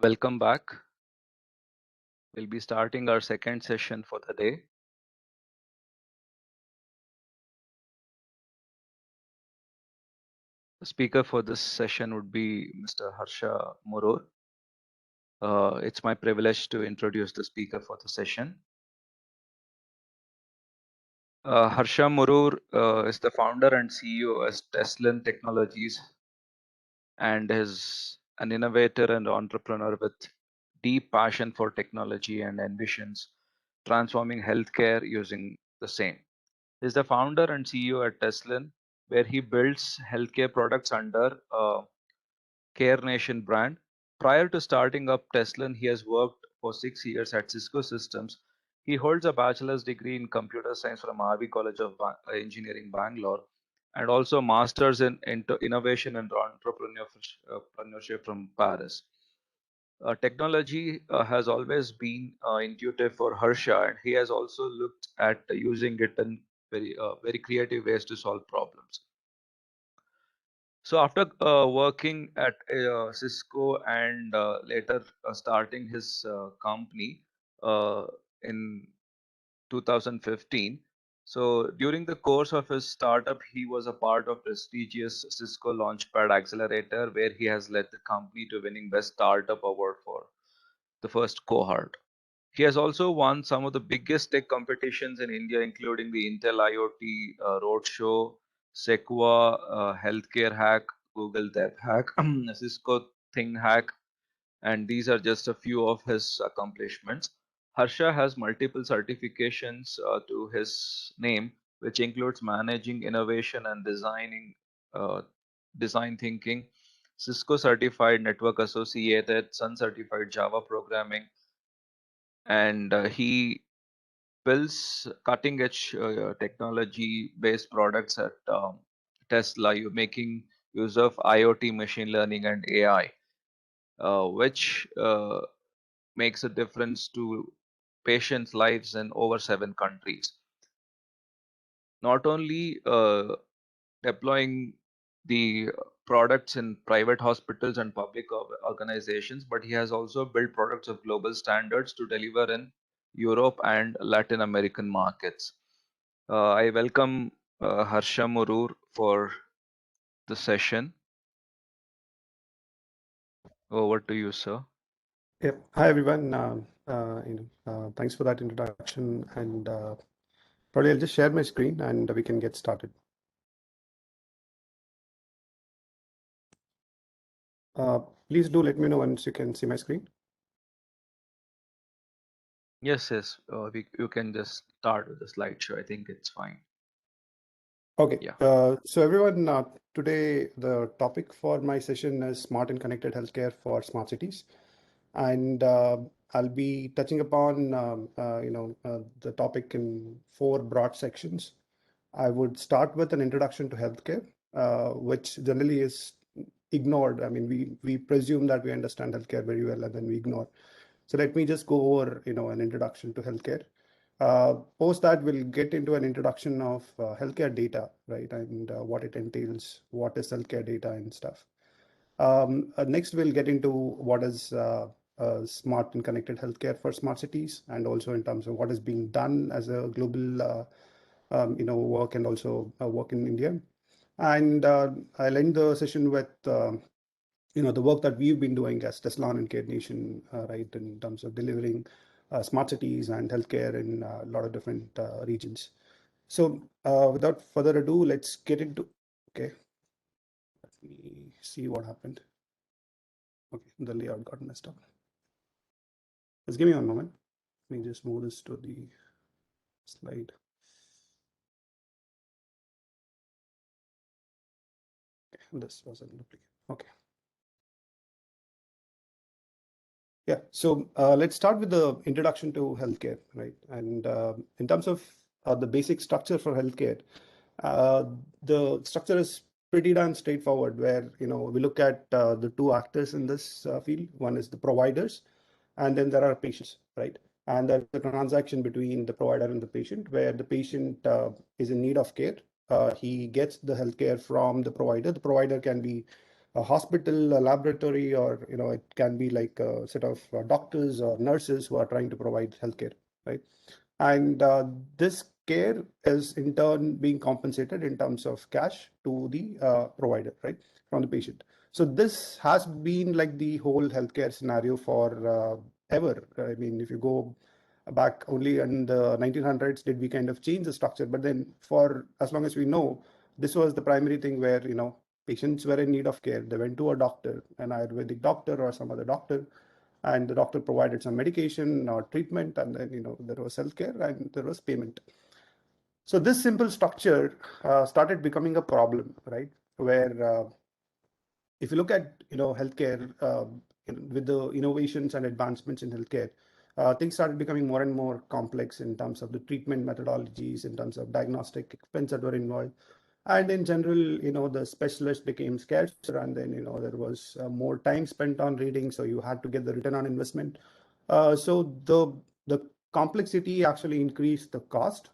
Welcome back. We'll be starting our second session for the day. The speaker for this session would be Mr. Harsha Murur. It's my privilege to introduce the speaker for the session. Harsha Murur is the founder and CEO of Teslan Technologies and is an innovator and entrepreneur with deep passion for technology and envisions transforming healthcare using the same. He's the founder and CEO at Teslan, where he builds healthcare products under Care Nation brand. Prior to starting up Teslan, he has worked for 6 years at Cisco Systems. He holds a bachelor's degree in computer science from RV College of Engineering, Bangalore, and also masters in innovation and entrepreneurship from Paris. Technology has always been intuitive for Harsha, and he has also looked at using it in very creative ways to solve problems. So after working at Cisco and later starting his company in 2015. So during the course of his startup, he was a part of prestigious Cisco Launchpad Accelerator, where he has led the company to winning Best Startup Award for the first cohort. He has also won some of the biggest tech competitions in India, including the Intel IoT Roadshow, Sequoia Healthcare Hack, Google Dev Hack, Cisco Thing Hack, and these are just a few of his accomplishments. Harsha has multiple certifications to his name, which includes managing innovation and design thinking, Cisco certified network associated, Sun certified Java programming, and he builds cutting edge technology based products at Tesla, you making use of IoT, machine learning, and AI, which makes a difference to patients' lives in over 7 countries. Not only deploying the products in private hospitals and public organizations, but he has also built products of global standards to deliver in Europe and Latin American markets. I welcome Harsha Murur for the session. Over to you, sir. Yeah. Hi, everyone. Thanks for that introduction. And probably I'll just share my screen and we can get started. Please do let me know once you can see my screen. Yes. You can just start with the slideshow. I think it's fine. Okay. Yeah. So everyone, today the topic for my session is smart and connected healthcare for smart cities. And I'll be touching upon, the topic in 4 broad sections. I would start with an introduction to healthcare, which generally is ignored. I mean, we presume that we understand healthcare very well, and then we ignore. So let me just go over, an introduction to healthcare. Post that, we'll get into an introduction of healthcare data, right, and what it entails, what is healthcare data and stuff. Next, we'll get into what is smart and connected healthcare for smart cities, and also in terms of what is being done as a global, work, and also work in India. And I'll end the session with the work that we've been doing as Teslan and Care Nation, right, in terms of delivering smart cities and healthcare in a lot of different regions. So without further ado, let's get into. Okay, let me see what happened. Okay, the layout got messed up. Just give me one moment. Let me just move this to the slide. Okay, this was a duplicate. Okay. Yeah, so let's start with the introduction to healthcare, right? And in terms of the basic structure for healthcare, the structure is pretty darn straightforward, where we look at the 2 actors in this field. One is the providers, and then there are patients, right? And there's a transaction between the provider and the patient, where the patient is in need of care. He gets the healthcare from the provider. The provider can be a hospital, a laboratory, or it can be like a set of doctors or nurses who are trying to provide healthcare, right? And this care is in turn being compensated in terms of cash to the provider, right, from the patient. So this has been like the whole healthcare scenario for ever. I mean, if you go back only in the 1900s, did we kind of change the structure? But then for as long as we know, this was the primary thing where, patients were in need of care. They went to a doctor, an Ayurvedic doctor or some other doctor, and the doctor provided some medication or treatment, and then there was healthcare and there was payment. So this simple structure started becoming a problem, right? Where if you look at healthcare, with the innovations and advancements in healthcare, things started becoming more and more complex in terms of the treatment methodologies, in terms of diagnostic expense that were involved. And in general, the specialist became scarcer, and then, there was more time spent on reading, so you had to get the return on investment. So the complexity actually increased the cost,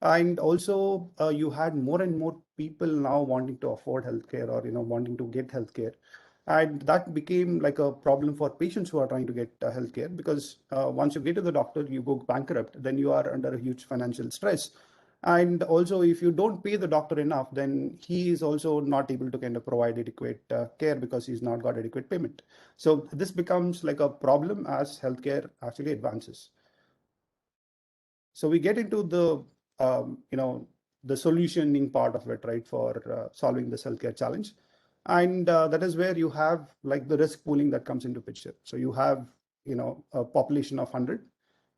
and also you had more and more people now wanting to afford healthcare, or wanting to get healthcare, and that became like a problem for patients who are trying to get healthcare, because once you get to the doctor, you go bankrupt, then you are under a huge financial stress. And also, if you don't pay the doctor enough, then he is also not able to kind of provide adequate care, because he's not got adequate payment. So this becomes like a problem as healthcare actually advances. So we get into the solutioning part of it, right, for solving this healthcare challenge. And that is where you have like the risk pooling that comes into picture. So you have, a population of 100,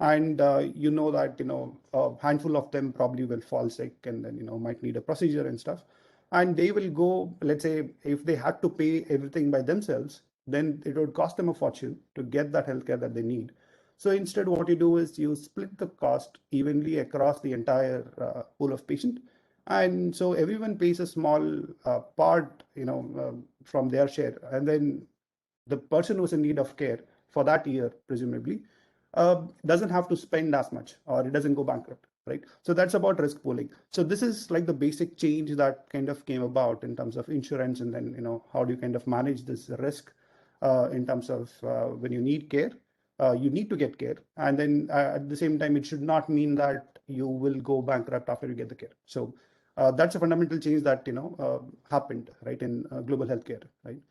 and that, a handful of them probably will fall sick, and then, might need a procedure and stuff. And they will go, let's say, if they had to pay everything by themselves, then it would cost them a fortune to get that healthcare that they need. So instead, what you do is you split the cost evenly across the entire pool of patient, and so everyone pays a small part, from their share, and then the person who's in need of care for that year, presumably, doesn't have to spend as much, or it doesn't go bankrupt, right? So that's about risk pooling. So this is like the basic change that kind of came about in terms of insurance, and then how do you kind of manage this risk in terms of when you need care. You need to get care, and then at the same time, it should not mean that you will go bankrupt after you get the care. So that's a fundamental change that happened, right, in global healthcare, right.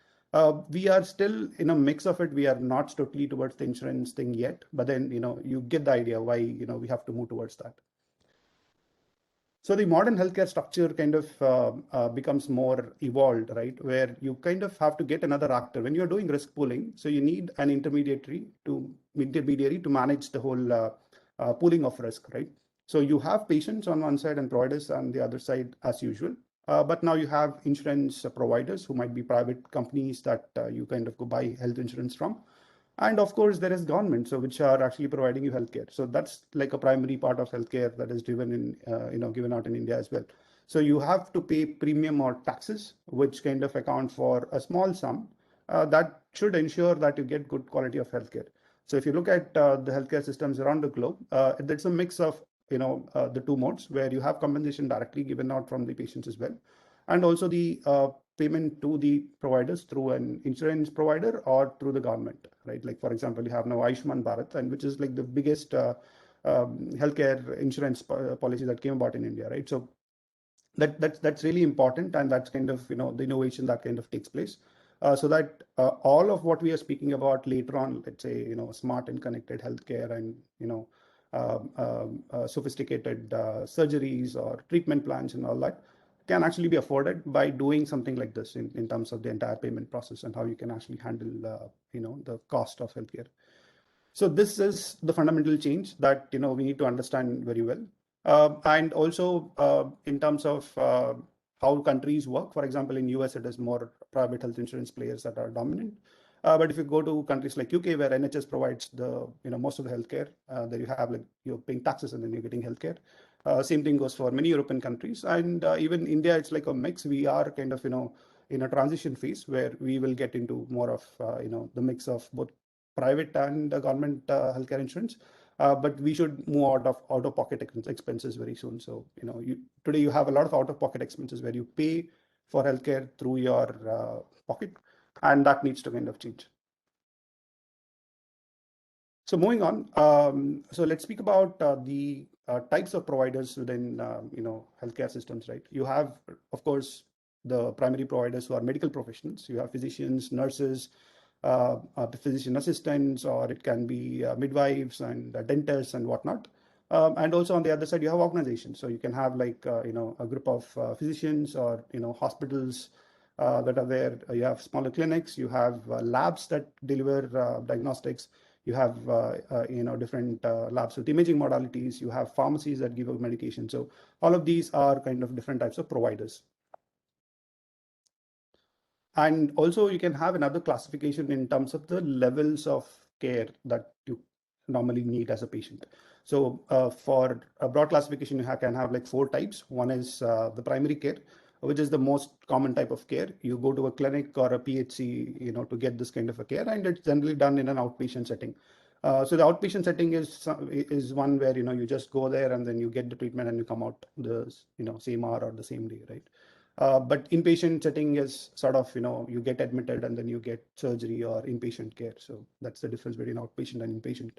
We are still in a mix of it. We are not totally towards the insurance thing yet, but then you get the idea why we have to move towards that. So the modern healthcare structure kind of becomes more evolved, right? Where you kind of have to get another actor when you're doing risk pooling. So you need an intermediary to manage the whole pooling of risk, right? So you have patients on one side and providers on the other side as usual. But now you have insurance providers who might be private companies that you kind of go buy health insurance from. And of course, there is government, so which are actually providing you healthcare. So that's like a primary part of healthcare that is driven in, given out in India as well. So you have to pay premium or taxes, which kind of account for a small sum that should ensure that you get good quality of healthcare. So if you look at the healthcare systems around the globe, it's a mix of the two modes, where you have compensation directly given out from the patients as well, and also the payment to the providers through an insurance provider or through the government, right? Like, for example, you have now Ayushman Bharat, and which is like the biggest healthcare insurance policy that came about in India, right? So that's really important, and that's kind of the innovation that kind of takes place, so that all of what we are speaking about later on, let's say smart and connected healthcare, and sophisticated surgeries or treatment plans and all that, can actually be afforded by doing something like this in terms of the entire payment process, and how you can actually handle the cost of healthcare. So this is the fundamental change that we need to understand very well. And also in terms of how countries work. For example, in US, it is more private health insurance players that are dominant. But if you go to countries like UK, where NHS provides the most of the healthcare, there you have, like, you're paying taxes and then you're getting healthcare. Same thing goes for many European countries, and even India. It's like a mix. We are kind of in a transition phase where we will get into more of the mix of both private and government healthcare insurance. But we should move out of pocket expenses very soon. So today you have a lot of out of pocket expenses where you pay for healthcare through your pocket. and that needs to kind of change. So moving on, so let's speak about the types of providers within healthcare systems, right? You have, of course, the primary providers who are medical professionals. You have physicians, nurses, physician assistants, or it can be midwives and dentists and whatnot. And also on the other side, you have organizations. So you can have like a group of physicians or hospitals that are there. You have smaller clinics. You have labs that deliver diagnostics. You have different labs with imaging modalities. You have pharmacies that give out medication. So all of these are kind of different types of providers. And also you can have another classification in terms of the levels of care that you normally need as a patient. So for a broad classification, you can have like 4 types. One is the primary care, which is the most common type of care. You go to a clinic or a PHC, to get this kind of a care, and it's generally done in an outpatient setting. So the outpatient setting is one where you just go there and then you get the treatment and you come out the same hour or the same day, right? But inpatient setting is sort of you get admitted and then you get surgery or inpatient care. So that's the difference between outpatient and inpatient.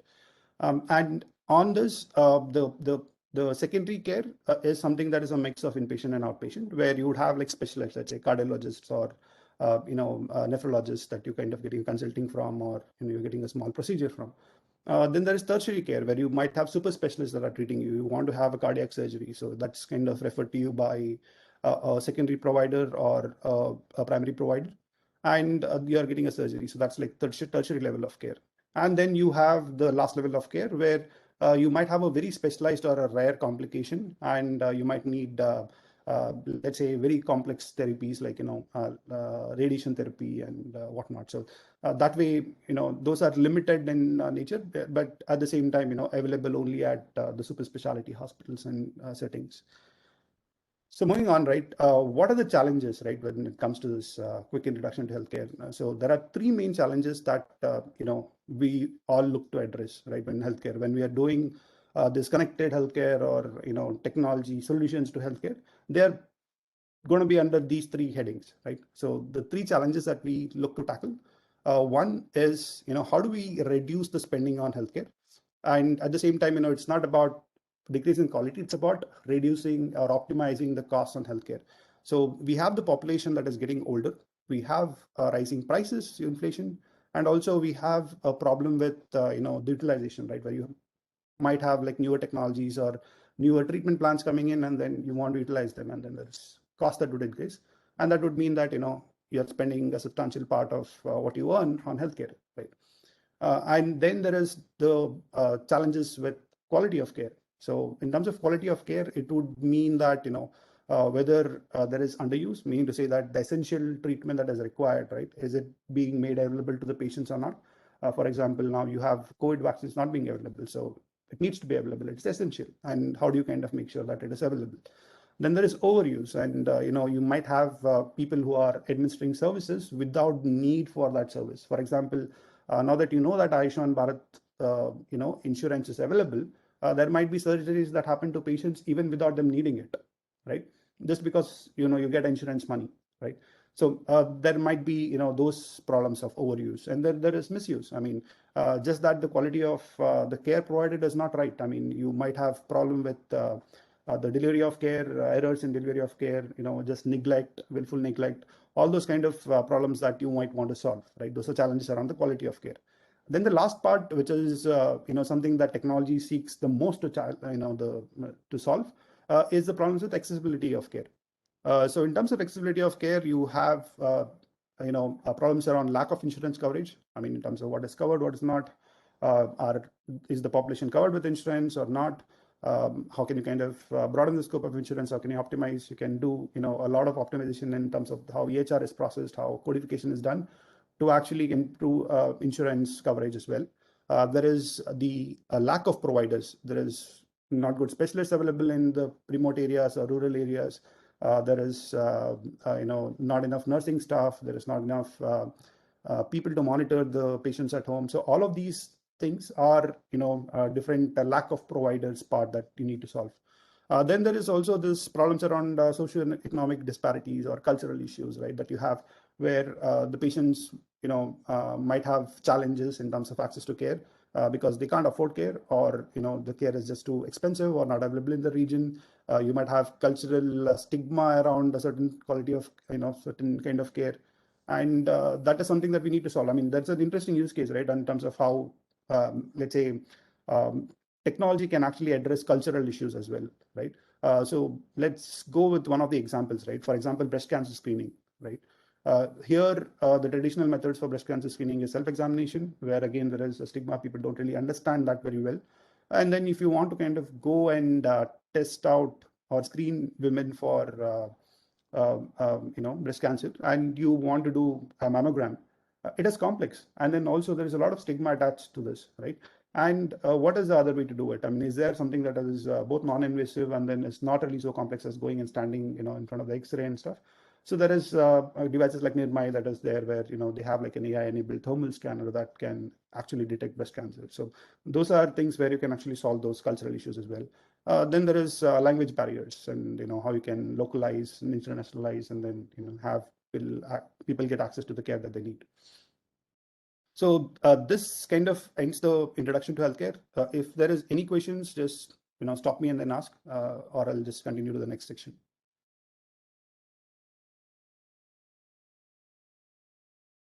And on this, the secondary care is something that is a mix of inpatient and outpatient, where you would have like specialists, let's say cardiologists or nephrologists that you kind of getting consulting from, or you're getting a small procedure from. Then there is tertiary care, where you might have super specialists that are treating you. You want to have a cardiac surgery, so that's kind of referred to you by a secondary provider or a primary provider, and you are getting a surgery. So that's like tertiary level of care. And then you have the last level of care, where you might have a very specialized or a rare complication, and you might need let's say very complex therapies like radiation therapy and whatnot. So that way those are limited in nature, but at the same time available only at the super specialty hospitals and settings. So moving on, right, what are the challenges, right, when it comes to this quick introduction to healthcare? So there are 3 main challenges that we all look to address, right, when we are doing this connected healthcare or technology solutions to healthcare. They're going to be under these 3 headings, right? So the 3 challenges that we look to tackle. One is how do we reduce the spending on healthcare, and at the same time it's not about decreasing quality, it's about reducing or optimizing the costs on healthcare. So we have the population that is getting older, we have rising prices, inflation, and also we have a problem with the utilization, right, where you might have like newer technologies or newer treatment plans coming in, and then you want to utilize them, and then there's cost that would increase, and that would mean that you're spending a substantial part of what you earn on healthcare, right? And then there is the challenges with quality of care. So in terms of quality of care, it would mean that whether there is underuse, meaning to say that the essential treatment that is required, right, is it being made available to the patients or not? For example, now you have COVID vaccines not being available, so it needs to be available. It's essential, and how do you kind of make sure that it is available? Then there is overuse, and you might have people who are administering services without need for that service. For example, now that that Ayushman Bharat insurance is available, there might be surgeries that happen to patients even without them needing it, right? Just because you get insurance money, right? So there might be those problems of overuse, and then there is misuse. I mean, just that the quality of the care provided is not right. I mean, you might have problem with the delivery of care, errors in delivery of care, just neglect, willful neglect, all those kind of problems that you might want to solve, right? Those are challenges around the quality of care. Then the last part, which is something that technology seeks the most to to solve, is the problems with accessibility of care. So in terms of accessibility of care, you have problems around lack of insurance coverage. I mean, in terms of what is covered, what is not, is the population covered with insurance or not? How can you kind of broaden the scope of insurance? How can you optimize? You can do a lot of optimization in terms of how EHR is processed, how codification is done, to actually improve insurance coverage as well. There is the lack of providers. There is not good specialists available in the remote areas or rural areas. There is not enough nursing staff. There is not enough people to monitor the patients at home. So all of these things are different lack of providers part that you need to solve. Then there is also this problems around socioeconomic disparities or cultural issues, right? That you have where the patients, might have challenges in terms of access to care because they can't afford care, or the care is just too expensive or not available in the region. You might have cultural stigma around a certain quality of certain kind of care, and that is something that we need to solve. I mean, that's an interesting use case, right, in terms of how let's say um, technology can actually address cultural issues as well, right? So let's go with one of the examples, right? For example, breast cancer screening, right? Here, the traditional methods for breast cancer screening is self-examination, where again there is a stigma. People don't really understand that very well. And then if you want to kind of go and test out or screen women for breast cancer, and you want to do a mammogram, it is complex. And then also there is a lot of stigma attached to this, right? And what is the other way to do it? I mean, is there something that is both non-invasive and then it's not really so complex as going and standing, in front of the X-ray and stuff? So there is devices like Nirmai that is there, where they have like an AI-enabled thermal scanner that can actually detect breast cancer. So those are things where you can actually solve those cultural issues as well. Then there is language barriers, and how you can localize and internationalize, and then have people get access to the care that they need. So this kind of ends the introduction to healthcare. If there is any questions, just stop me and then ask, or I'll just continue to the next section.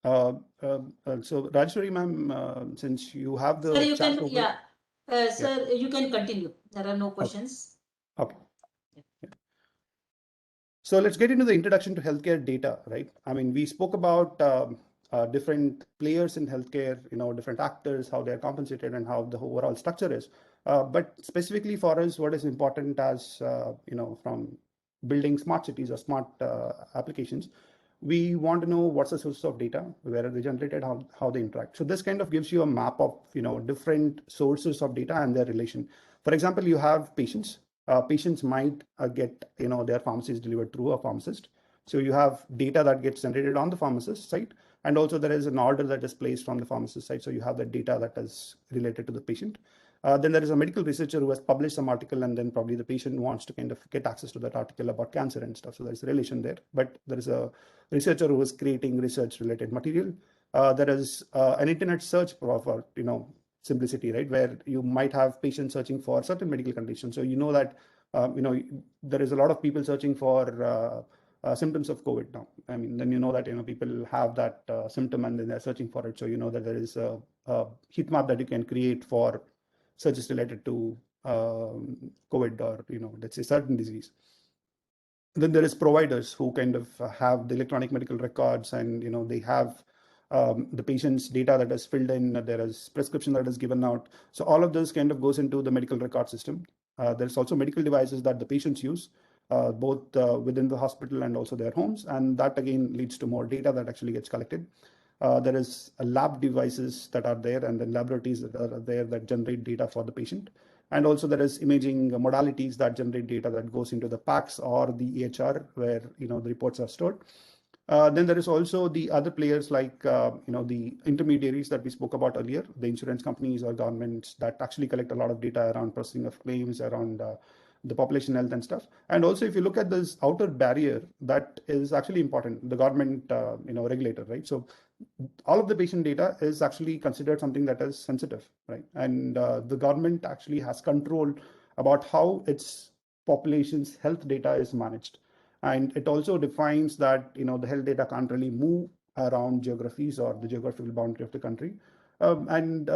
So Rajeshwari ma'am, since you have the sir, you chat can, open, yeah, sir, you can continue. There are no questions. Okay. Yeah. So let's get into the introduction to healthcare data, right? I mean, we spoke about different players in healthcare, different actors, how they're compensated, and how the overall structure is. But specifically for us, what is important as from building smart cities or smart applications, we want to know what's the source of data, where are they generated, how they interact. So this kind of gives you a map of different sources of data and their relation. For example, you have patients. Patients might get their pharmacies delivered through a pharmacist. So you have data that gets generated on the pharmacist side, and also there is an order that is placed from the pharmacist side. So you have the data that is related to the patient. Then there is a medical researcher who has published some article, and then probably the patient wants to kind of get access to that article about cancer and stuff. So there's a relation there. But there is a researcher who is creating research-related material. There is an internet search for simplicity, right, where you might have patients searching for certain medical conditions. So that there is a lot of people searching for symptoms of COVID now. I mean, then that people have that symptom and then they're searching for it. So that there is a heat map that you can create for searches related to COVID, or let's say certain disease. Then there is providers who kind of have the electronic medical records, and they have the patient's data that is filled in. There is prescription that is given out. So all of this kind of goes into the medical record system. There's also medical devices that the patients use, both within the hospital and also their homes, and that again leads to more data that actually gets collected. There is lab devices that are there, and then laboratories that are there that generate data for the patient. And also there is imaging modalities that generate data that goes into the PACS or the EHR, where the reports are stored. Then there is also the other players like the intermediaries that we spoke about earlier, the insurance companies or governments that actually collect a lot of data around processing of claims, around the population health and stuff. And also, if you look at this outer barrier, that is actually important, the government regulator, right? So all of the patient data is actually considered something that is sensitive, right? And the government actually has control about how its population's health data is managed. And it also defines that the health data can't really move around geographies or the geographical boundary of the country, and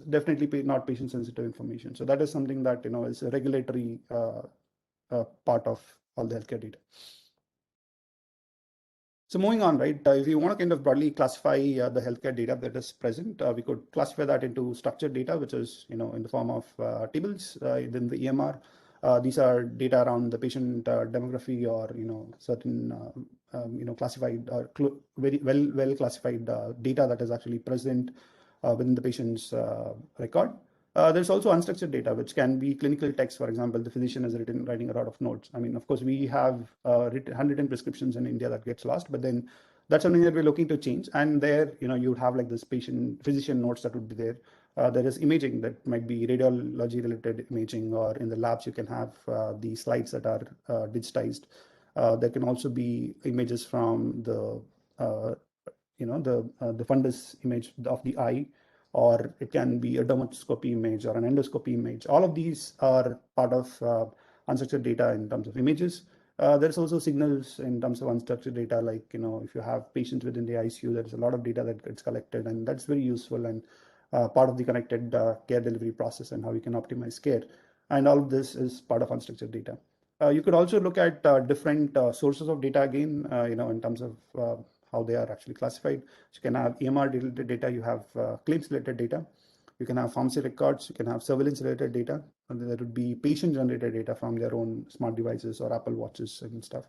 definitely not patient sensitive information. So that is something that is a regulatory part of all the healthcare data. So moving on, right, if you want to kind of broadly classify the healthcare data that is present, we could classify that into structured data, which is in the form of tables. Then the EMR, these are data around the patient demography, or certain classified or very well classified data that is actually present within the patient's record. There's also unstructured data, which can be clinical text. For example, the physician is writing a lot of notes. I mean, of course, we have handwritten prescriptions in India that gets lost, but then that's something that we're looking to change. And there, you would have like this physician notes that would be there. There is imaging that might be radiology related imaging, or in the labs, you can have the slides that are digitized. There can also be images from the the fundus image of the eye, or it can be a dermoscopy image or an endoscopy image. All of these are part of unstructured data in terms of images. There's also signals in terms of unstructured data, like if you have patients within the ICU, there's a lot of data that gets collected, and that's very useful and part of the connected care delivery process and how you can optimize care. And all of this is part of unstructured data. You could also look at different sources of data again, in terms of how they are actually classified. So you can have EMR related data, you have claims related data, you can have pharmacy records, you can have surveillance related data, and there would be patient generated data from their own smart devices or Apple Watches and stuff.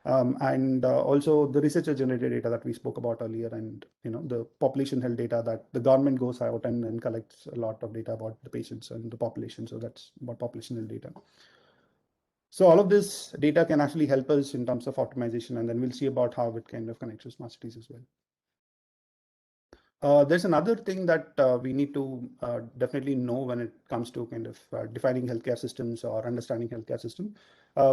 And also the researcher generated data that we spoke about earlier, and the population health data that the government goes out and collects a lot of data about the patients and the population. So that's about population health data. So all of this data can actually help us in terms of optimization, and then we'll see about how it kind of connects to smart cities as well. There's another thing that we need to definitely know when it comes to kind of defining healthcare systems or understanding healthcare system,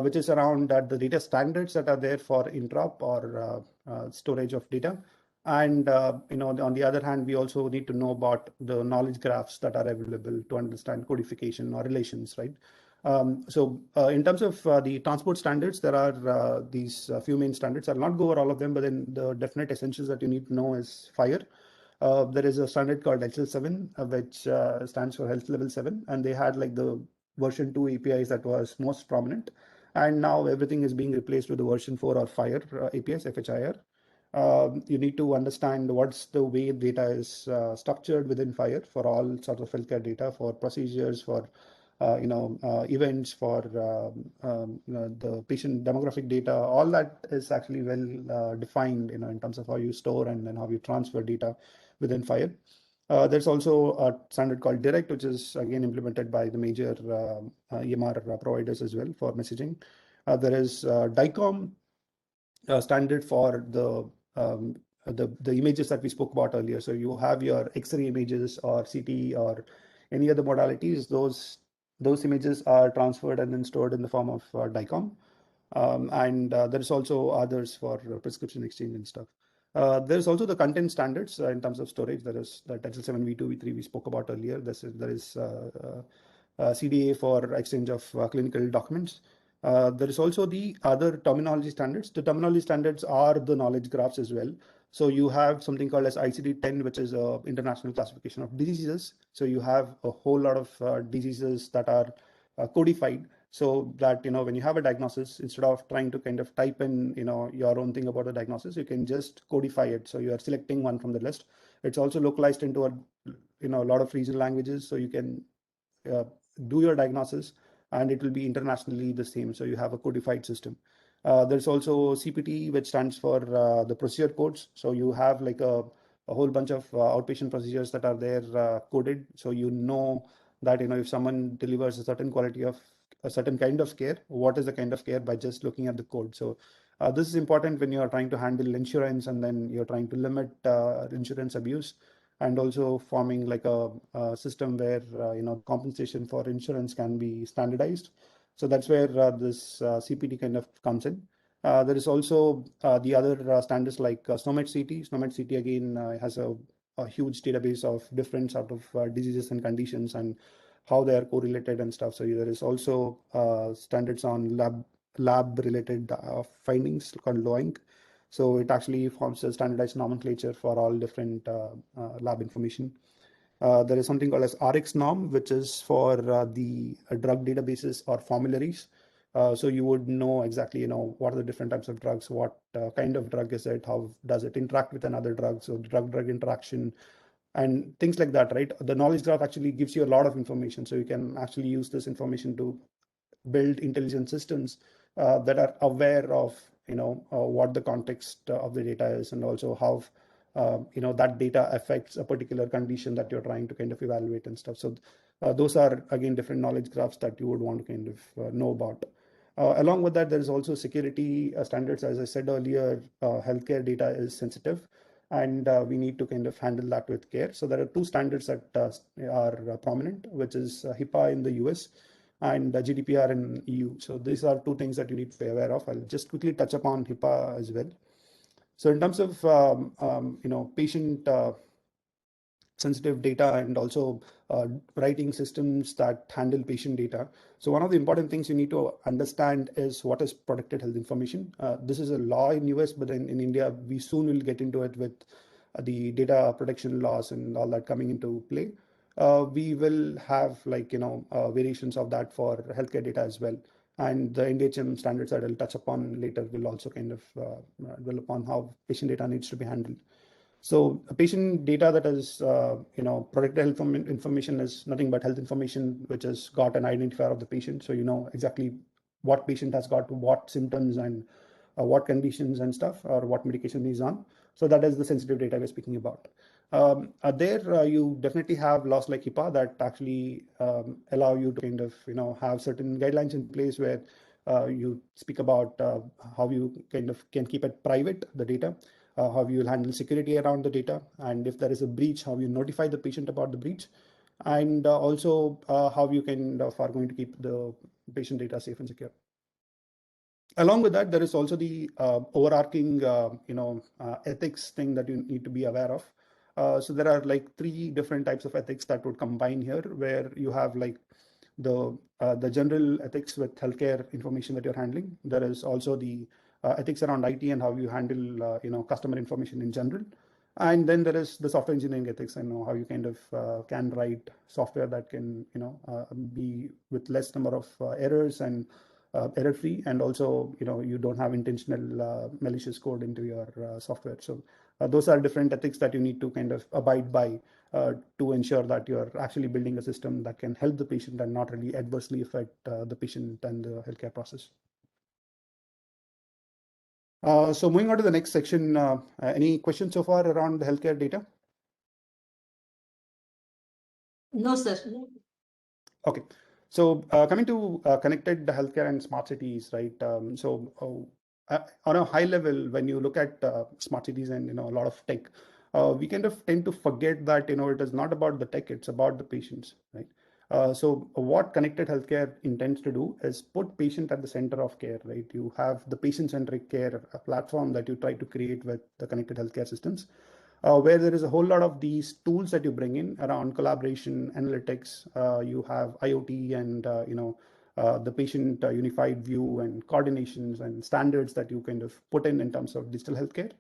which is around the data standards that are there for interop or storage of data. And on the other hand, we also need to know about the knowledge graphs that are available to understand codification or relations, right? So in terms of the transport standards, there are these few main standards. I'll not go over all of them, but then the definite essentials that you need to know is FHIR. There is a standard called HL7, which stands for Health Level 7, and they had like the version 2 APIs that was most prominent. And now everything is being replaced with the version 4 or FHIR APIs, FHIR. You need to understand what's the way data is structured within FHIR for all sorts of healthcare data, for procedures, for events, for the patient demographic data. All that is actually well defined, in terms of how you store and then how you transfer data within FHIR. There's also a standard called Direct, which is again implemented by the major EMR providers as well for messaging. There is DICOM standard for the images that we spoke about earlier. So you have your X-ray images or CT or any other modalities. Those images are transferred and then stored in the form of DICOM. And there is also others for prescription exchange and stuff. There's also the content standards in terms of storage. There is the HL7 V2, V3 we spoke about earlier. There is CDA for exchange of clinical documents. There is also the other terminology standards. The terminology standards are the knowledge graphs as well. So you have something called as ICD-10, which is an international classification of diseases. So you have a whole lot of diseases that are codified, so that when you have a diagnosis, instead of trying to kind of type in your own thing about the diagnosis, you can just codify it. So you are selecting one from the list. It's also localized into a lot of regional languages, so you can do your diagnosis and it will be internationally the same. So you have a codified system. There's also CPT, which stands for the procedure codes. So you have like a whole bunch of outpatient procedures that are there coded. So that if someone delivers a certain quality of a certain kind of care, what is the kind of care by just looking at the code. So this is important when you are trying to handle insurance and then you're trying to limit insurance abuse, and also forming like a system where compensation for insurance can be standardized. So that's where this CPT kind of comes in. There is also the other standards like SNOMED CT. SNOMED CT again has a huge database of different sort of diseases and conditions and how they are correlated and stuff. So there is also standards on lab related findings called LOINC. So it actually forms a standardized nomenclature for all different lab information. There is something called as RX norm, which is for the drug databases or formularies. So you would know exactly, what are the different types of drugs, what kind of drug is it, how does it interact with another drug, so drug-drug interaction and things like that, right? The knowledge graph actually gives you a lot of information. So you can actually use this information to build intelligent systems that are aware of, what the context of the data is, and also how that data affects a particular condition that you're trying to kind of evaluate and stuff. So those are again different knowledge graphs that you would want to kind of know about. Along with that, there is also security standards. As I said earlier, healthcare data is sensitive, and we need to kind of handle that with care. So there are two standards that are prominent, which is HIPAA in the US and GDPR in EU. So these are two things that you need to be aware of. I'll just quickly touch upon HIPAA as well. So in terms of patient sensitive data and also writing systems that handle patient data. So one of the important things you need to understand is what is protected health information. This is a law in US, but in India, we soon will get into it with the data protection laws and all that coming into play. We will have variations of that for healthcare data as well. And the NDHM standards that I'll touch upon later will also kind of dwell upon how patient data needs to be handled. So patient data that is, protected health information is nothing but health information which has got an identifier of the patient. So you know exactly what patient has got what symptoms and what conditions and stuff, or what medication he's on. So that is the sensitive data we're speaking about. You definitely have laws like HIPAA that actually allow you to kind of, have certain guidelines in place where you speak about how you kind of can keep it private, the data. How you will handle security around the data, and if there is a breach, how you notify the patient about the breach, and also how you kind of are going to keep the patient data safe and secure. Along with that, there is also the overarching, ethics thing that you need to be aware of. So there are like 3 different types of ethics that would combine here, where you have like the general ethics with healthcare information that you're handling. There is also the ethics around IT and how you handle customer information in general. And then there is the software engineering ethics, and how you kind of can write software that can be with less number of errors and error free, and also you don't have intentional malicious code into your software. So those are different ethics that you need to kind of abide by to ensure that you're actually building a system that can help the patient and not really adversely affect the patient and the healthcare process. So moving on to the next section, any questions so far around the healthcare data? No, sir. Okay. So coming to connected healthcare and smart cities, right? On a high level, when you look at smart cities and a lot of tech, we kind of tend to forget that it is not about the tech; it's about the patients, right? So what connected healthcare intends to do is put patient at the center of care, right? You have the patient-centric care, a platform that you try to create with the connected healthcare systems, where there is a whole lot of these tools that you bring in around collaboration, analytics. You have IoT and the patient unified view and coordinations and standards that you kind of put in terms of digital healthcare.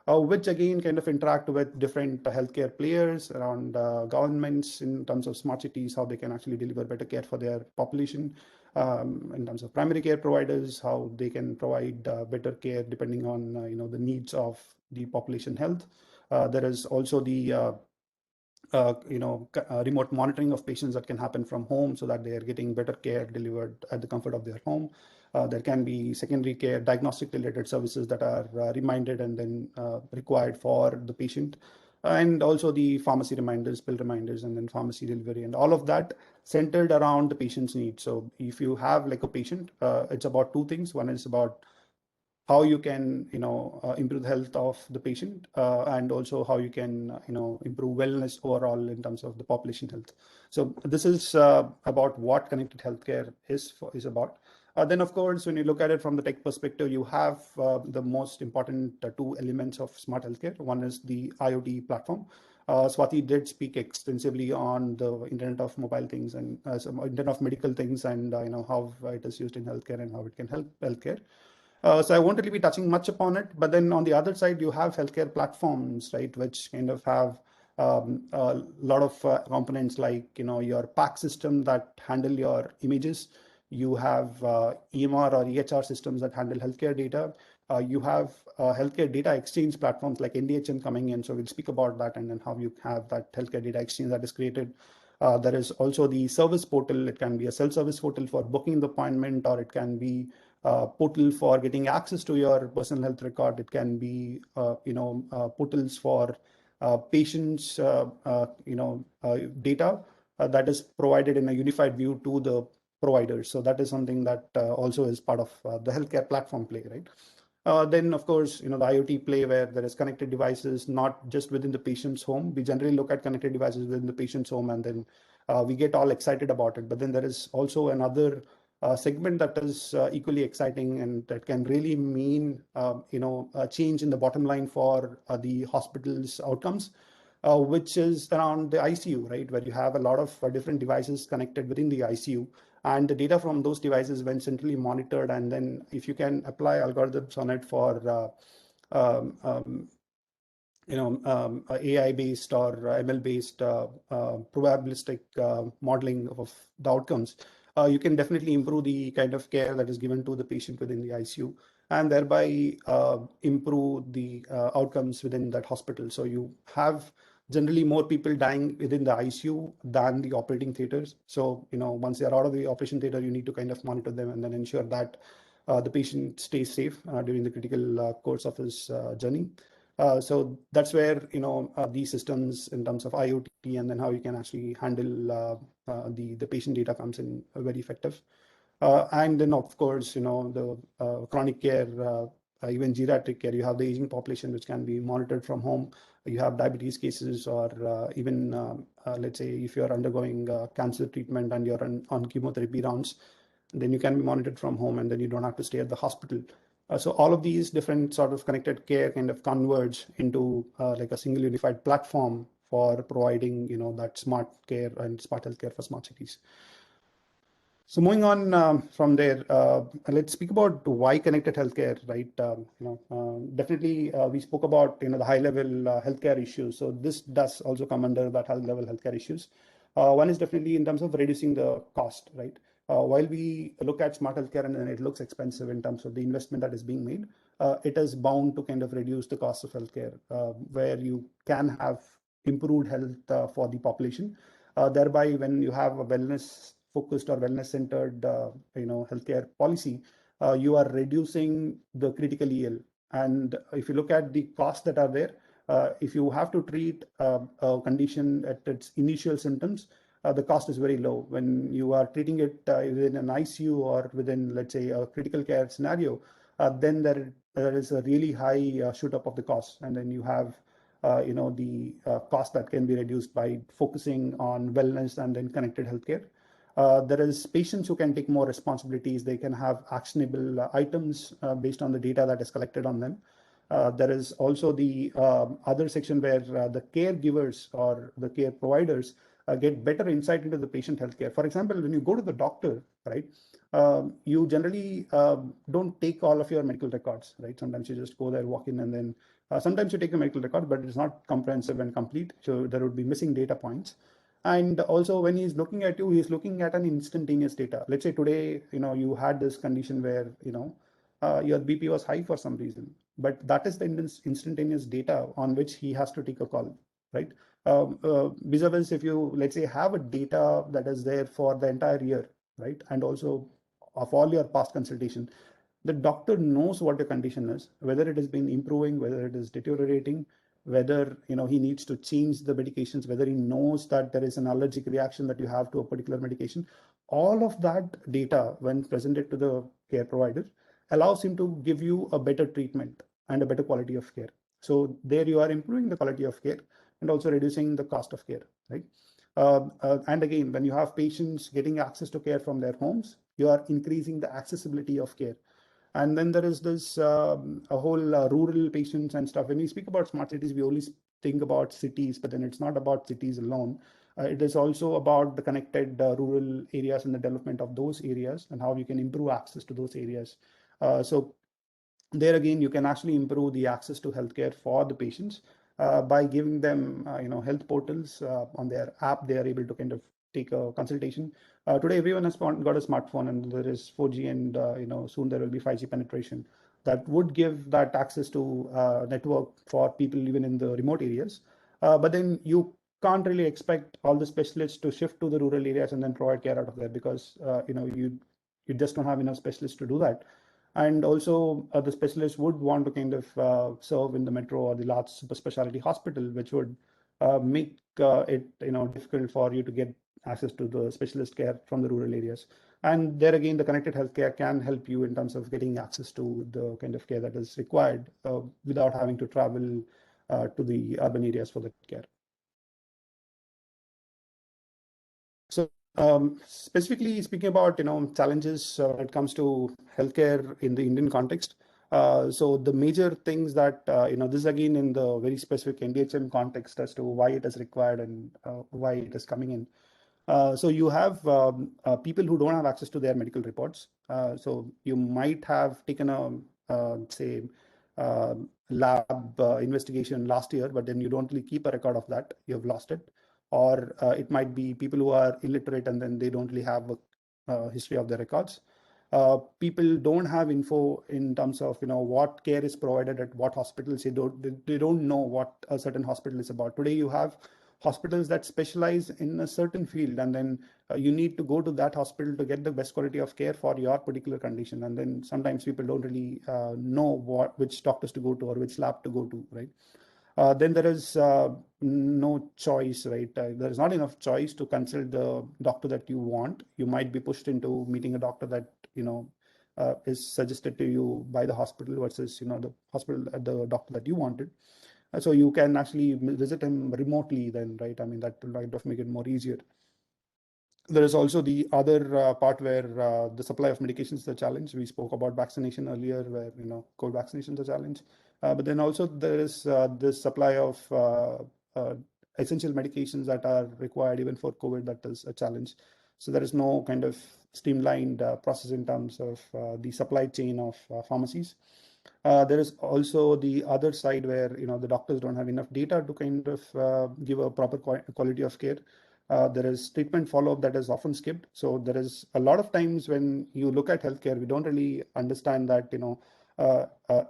Which again kind of interact with different healthcare players around governments in terms of smart cities, how they can actually deliver better care for their population, in terms of primary care providers, how they can provide better care depending on the needs of the population health. There is also the remote monitoring of patients that can happen from home, so that they are getting better care delivered at the comfort of their home. There can be secondary care, diagnostic related services that are reminded and then required for the patient, and also the pharmacy reminders, pill reminders, and then pharmacy delivery, and all of that centered around the patient's needs. So if you have like a patient, it's about 2 things. One is about how you can improve the health of the patient, and also how you can improve wellness overall in terms of the population health. So this is about what connected healthcare is about. Then of course, when you look at it from the tech perspective, you have the most important 2 elements of smart healthcare. One is the IoT platform. Swati did speak extensively on the Internet of Mobile Things and Internet of Medical Things, and how it is used in healthcare and how it can help healthcare. So I won't really be touching much upon it, but then on the other side, you have healthcare platforms, right, which kind of have a lot of components like your PACS system that handle your images. You have EMR or EHR systems that handle healthcare data. You have healthcare data exchange platforms like NDHM coming in. So we'll speak about that, and then how you have that healthcare data exchange that is created. There is also the service portal. It can be a self-service portal for booking the appointment, or it can be portal for getting access to your personal health record. It can be portals for patients data that is provided in a unified view to the providers. So that is something that also is part of the healthcare platform play, right? Then of course, the IoT play, where there is connected devices, not just within the patient's home. We generally look at connected devices within the patient's home, and then we get all excited about it. But then there is also another a segment that is equally exciting and that can really mean a change in the bottom line for the hospital's outcomes, which is around the ICU, right, where you have a lot of different devices connected within the ICU, and the data from those devices when centrally monitored, and then if you can apply algorithms on it for AI-based or ML-based probabilistic modeling of the outcomes, you can definitely improve the kind of care that is given to the patient within the ICU, and thereby improve the outcomes within that hospital. So you have generally more people dying within the ICU than the operating theaters. So, once they're out of the operation theater, you need to kind of monitor them and then ensure that the patient stays safe during the critical course of his journey. So that's where these systems in terms of IoT and then how you can actually handle the patient data comes in very effective. And then of course the chronic care, even geriatric care, you have the aging population which can be monitored from home. You have diabetes cases, or even let's say if you're undergoing cancer treatment and you're on chemotherapy rounds, then you can be monitored from home and then you don't have to stay at the hospital. So all of these different sort of connected care kind of converge into like a single unified platform for providing that smart care and smart healthcare for smart cities. So moving on from there, let's speak about why connected healthcare, right? Definitely we spoke about the high level healthcare issues. So this does also come under that high level healthcare issues. One is definitely in terms of reducing the cost, right? While we look at smart healthcare and then it looks expensive in terms of the investment that is being made, it is bound to kind of reduce the cost of healthcare, where you can have improved health for the population. Thereby, when you have a wellness focused or wellness centered healthcare policy, you are reducing the critically ill. And if you look at the costs that are there, if you have to treat a condition at its initial symptoms, the cost is very low. When you are treating it within an ICU or within, let's say, a critical care scenario, then there is a really high shoot up of the cost, and then you have the cost that can be reduced by focusing on wellness and then connected healthcare. There is patients who can take more responsibilities. They can have actionable items based on the data that is collected on them. There is also the other section where the caregivers or the care providers get better insight into the patient healthcare. For example, when you go to the doctor, right, you generally don't take all of your medical records, right? Sometimes you just go there, walk in, and then sometimes you take a medical record, but it's not comprehensive and complete. So there would be missing data points. And also when he's looking at you, he's looking at an instantaneous data. Let's say today, you had this condition where, your BP was high for some reason, but that is the instantaneous data on which he has to take a call, right? Vis-a-vis if you, let's say, have a data that is there for the entire year, right? And also of all your past consultation, the doctor knows what your condition is, whether it has been improving, whether it is deteriorating, whether he needs to change the medications, whether he knows that there is an allergic reaction that you have to a particular medication. All of that data, when presented to the care provider, allows him to give you a better treatment and a better quality of care. So there you are improving the quality of care and also reducing the cost of care, right? And again, when you have patients getting access to care from their homes, you are increasing the accessibility of care. And then there is this a whole rural patients and stuff. When we speak about smart cities, we only think about cities, but then it's not about cities alone. It is also about the connected rural areas and the development of those areas and how you can improve access to those areas. So there again, you can actually improve the access to healthcare for the patients by giving them health portals on their app. They are able to kind of take a consultation. Today, everyone has got a smartphone, and there is 4G, and soon there will be 5G penetration that would give that access to network for people even in the remote areas. But then you can't really expect all the specialists to shift to the rural areas and then provide care out of there, because you just don't have enough specialists to do that. And also the specialists would want to kind of serve in the metro or the large super specialty hospital, which would make it difficult for you to get access to the specialist care from the rural areas. And there again, the connected healthcare can help you in terms of getting access to the kind of care that is required without having to travel to the urban areas for the care. So Specifically speaking about challenges when it comes to healthcare in the Indian context. So the major things that this is again in the very specific NDHM context as to why it is required and why it is coming in. So you have people who don't have access to their medical reports. So you might have taken a say lab investigation last year, but then you don't really keep a record of that. You have lost it. Or it might be people who are illiterate and then they don't really have a history of their records. People don't have info in terms of what care is provided at what hospitals. They don't know what a certain hospital is about. Today you have hospitals that specialize in a certain field, and then you need to go to that hospital to get the best quality of care for your particular condition. And then sometimes people don't really know which doctors to go to or which lab to go to, right? Then there is no choice, right? There is not enough choice to consult the doctor that you want. You might be pushed into meeting a doctor that is suggested to you by the hospital versus the hospital the doctor that you wanted. So you can actually visit him remotely then, right? I mean, that will kind of make it more easier. There is also the other part where the supply of medications is a challenge. We spoke about vaccination earlier, where COVID vaccination is a challenge. But then also there is this supply of essential medications that are required even for COVID. That is a challenge. So there is no kind of streamlined process in terms of the supply chain of pharmacies. There is also the other side where the doctors don't have enough data to kind of give a proper quality of care. There is treatment follow-up that is often skipped. So there is a lot of times when you look at healthcare, we don't really understand that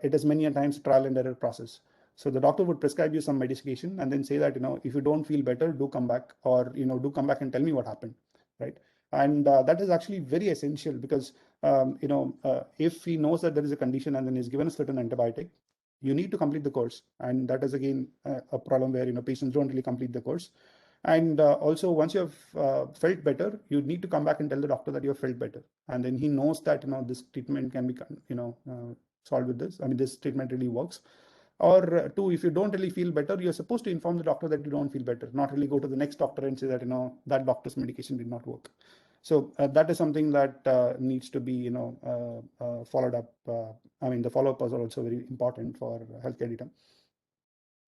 it is many a times trial and error process. So the doctor would prescribe you some medication and then say that if you don't feel better, do come back, or do come back and tell me what happened, right? And that is actually very essential because if he knows that there is a condition and then is given a certain antibiotic, you need to complete the course, and that is again a problem where patients don't really complete the course. And also, once you have felt better, you need to come back and tell the doctor that you have felt better, and then he knows that this treatment can be solved with this. I mean, this treatment really works. Or two, if you don't really feel better, you're supposed to inform the doctor that you don't feel better, not really go to the next doctor and say that that doctor's medication did not work. So that is something that needs to be followed up. I mean, the follow-up is also very important for healthcare data.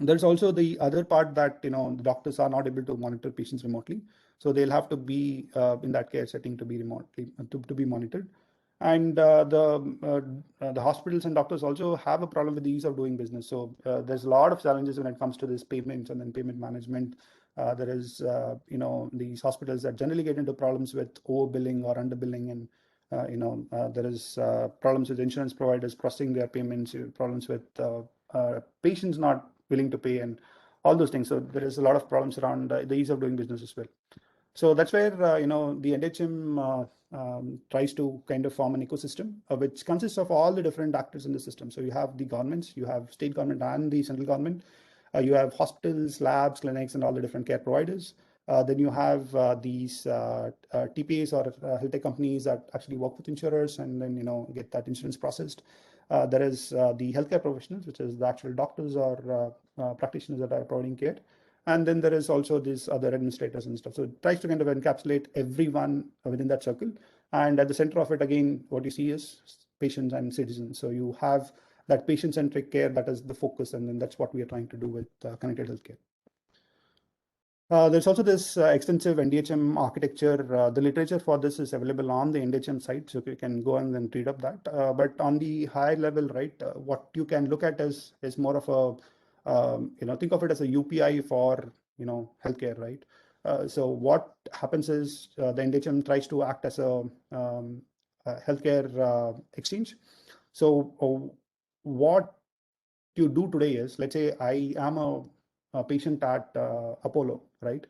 There's also the other part that the doctors are not able to monitor patients remotely, so they'll have to be in that care setting to be remotely to be monitored. And the hospitals and doctors also have a problem with the ease of doing business. So there's a lot of challenges when it comes to this payments and then payment management. There is these hospitals that generally get into problems with overbilling or underbilling, and there is problems with insurance providers processing their payments, problems with patients not willing to pay, and all those things. So there is a lot of problems around the ease of doing business as well. So that's where the NDHM tries to kind of form an ecosystem which consists of all the different actors in the system. So you have the governments, you have state government and the central government, you have hospitals, labs, clinics, and all the different care providers. Then you have these TPAs or health tech companies that actually work with insurers and then get that insurance processed. There is the healthcare professionals, which is the actual doctors or practitioners that are providing care. And then there is also these other administrators and stuff. So it tries to kind of encapsulate everyone within that circle. And at the center of it, again, what you see is patients and citizens. So you have that patient-centric care that is the focus, and then that's what we are trying to do with connected healthcare. There's also this extensive NDHM architecture. The literature for this is available on the NDHM site, so you can go and then read up that. But on the high level, right, what you can look at is more of a think of it as a UPI for healthcare, right? So what happens is the NDHM tries to act as a healthcare exchange. So what you do today is, let's say I am a patient at Apollo, right?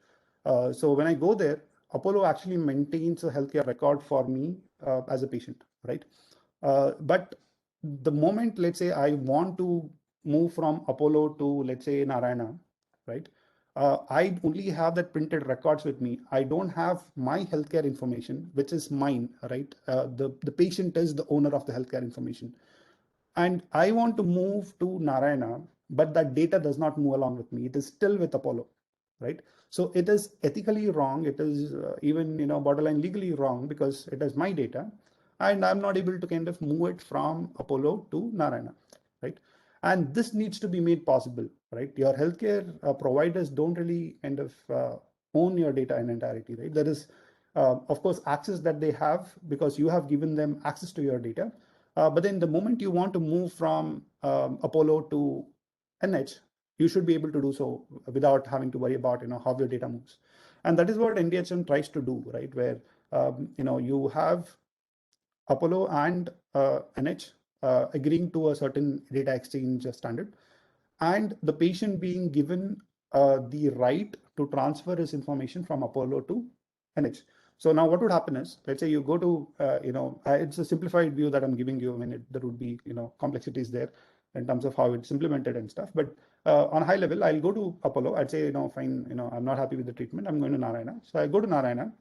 So when I go there, Apollo actually maintains a healthcare record for me as a patient, right? But the moment, let's say, I want to move from Apollo to, let's say, Narayana, right? I only have that printed records with me. I don't have my healthcare information, which is mine, right? The patient is the owner of the healthcare information. And I want to move to Narayana, but that data does not move along with me. It is still with Apollo, right? So it is ethically wrong. It is even, borderline legally wrong because it is my data, and I'm not able to kind of move it from Apollo to Narayana, right? And this needs to be made possible, right? Your healthcare providers don't really kind of own your data in entirety, right? There is, of course, access that they have because you have given them access to your data. But then the moment you want to move from Apollo to NH, you should be able to do so without having to worry about how your data moves. And that is what NDHM tries to do, right? Where you have Apollo and NH agreeing to a certain data exchange standard, and the patient being given the right to transfer his information from Apollo to NH. So now what would happen is, let's say you go to, it's a simplified view that I'm giving you. I mean, there would be, complexities there in terms of how it's implemented and stuff. But on a high level, I'll go to Apollo. I'd say, fine, I'm not happy with the treatment. I'm going to Narayana. So I go to Narayana.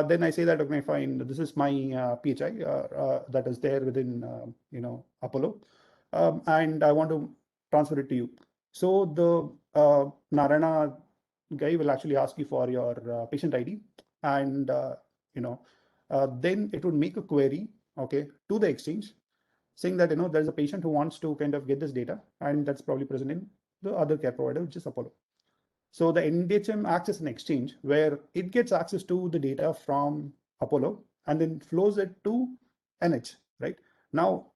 Then I say that, okay, fine, this is my PHI that is there within, Apollo. And I want to transfer it to you. So the Narayana guy will actually ask you for your patient ID, and then it would make a query, okay, to the exchange, saying that there's a patient who wants to kind of get this data, and that's probably present in the other care provider, which is Apollo. So the NDHM acts as an exchange where it gets access to the data from Apollo and then flows it to NH, right? Now,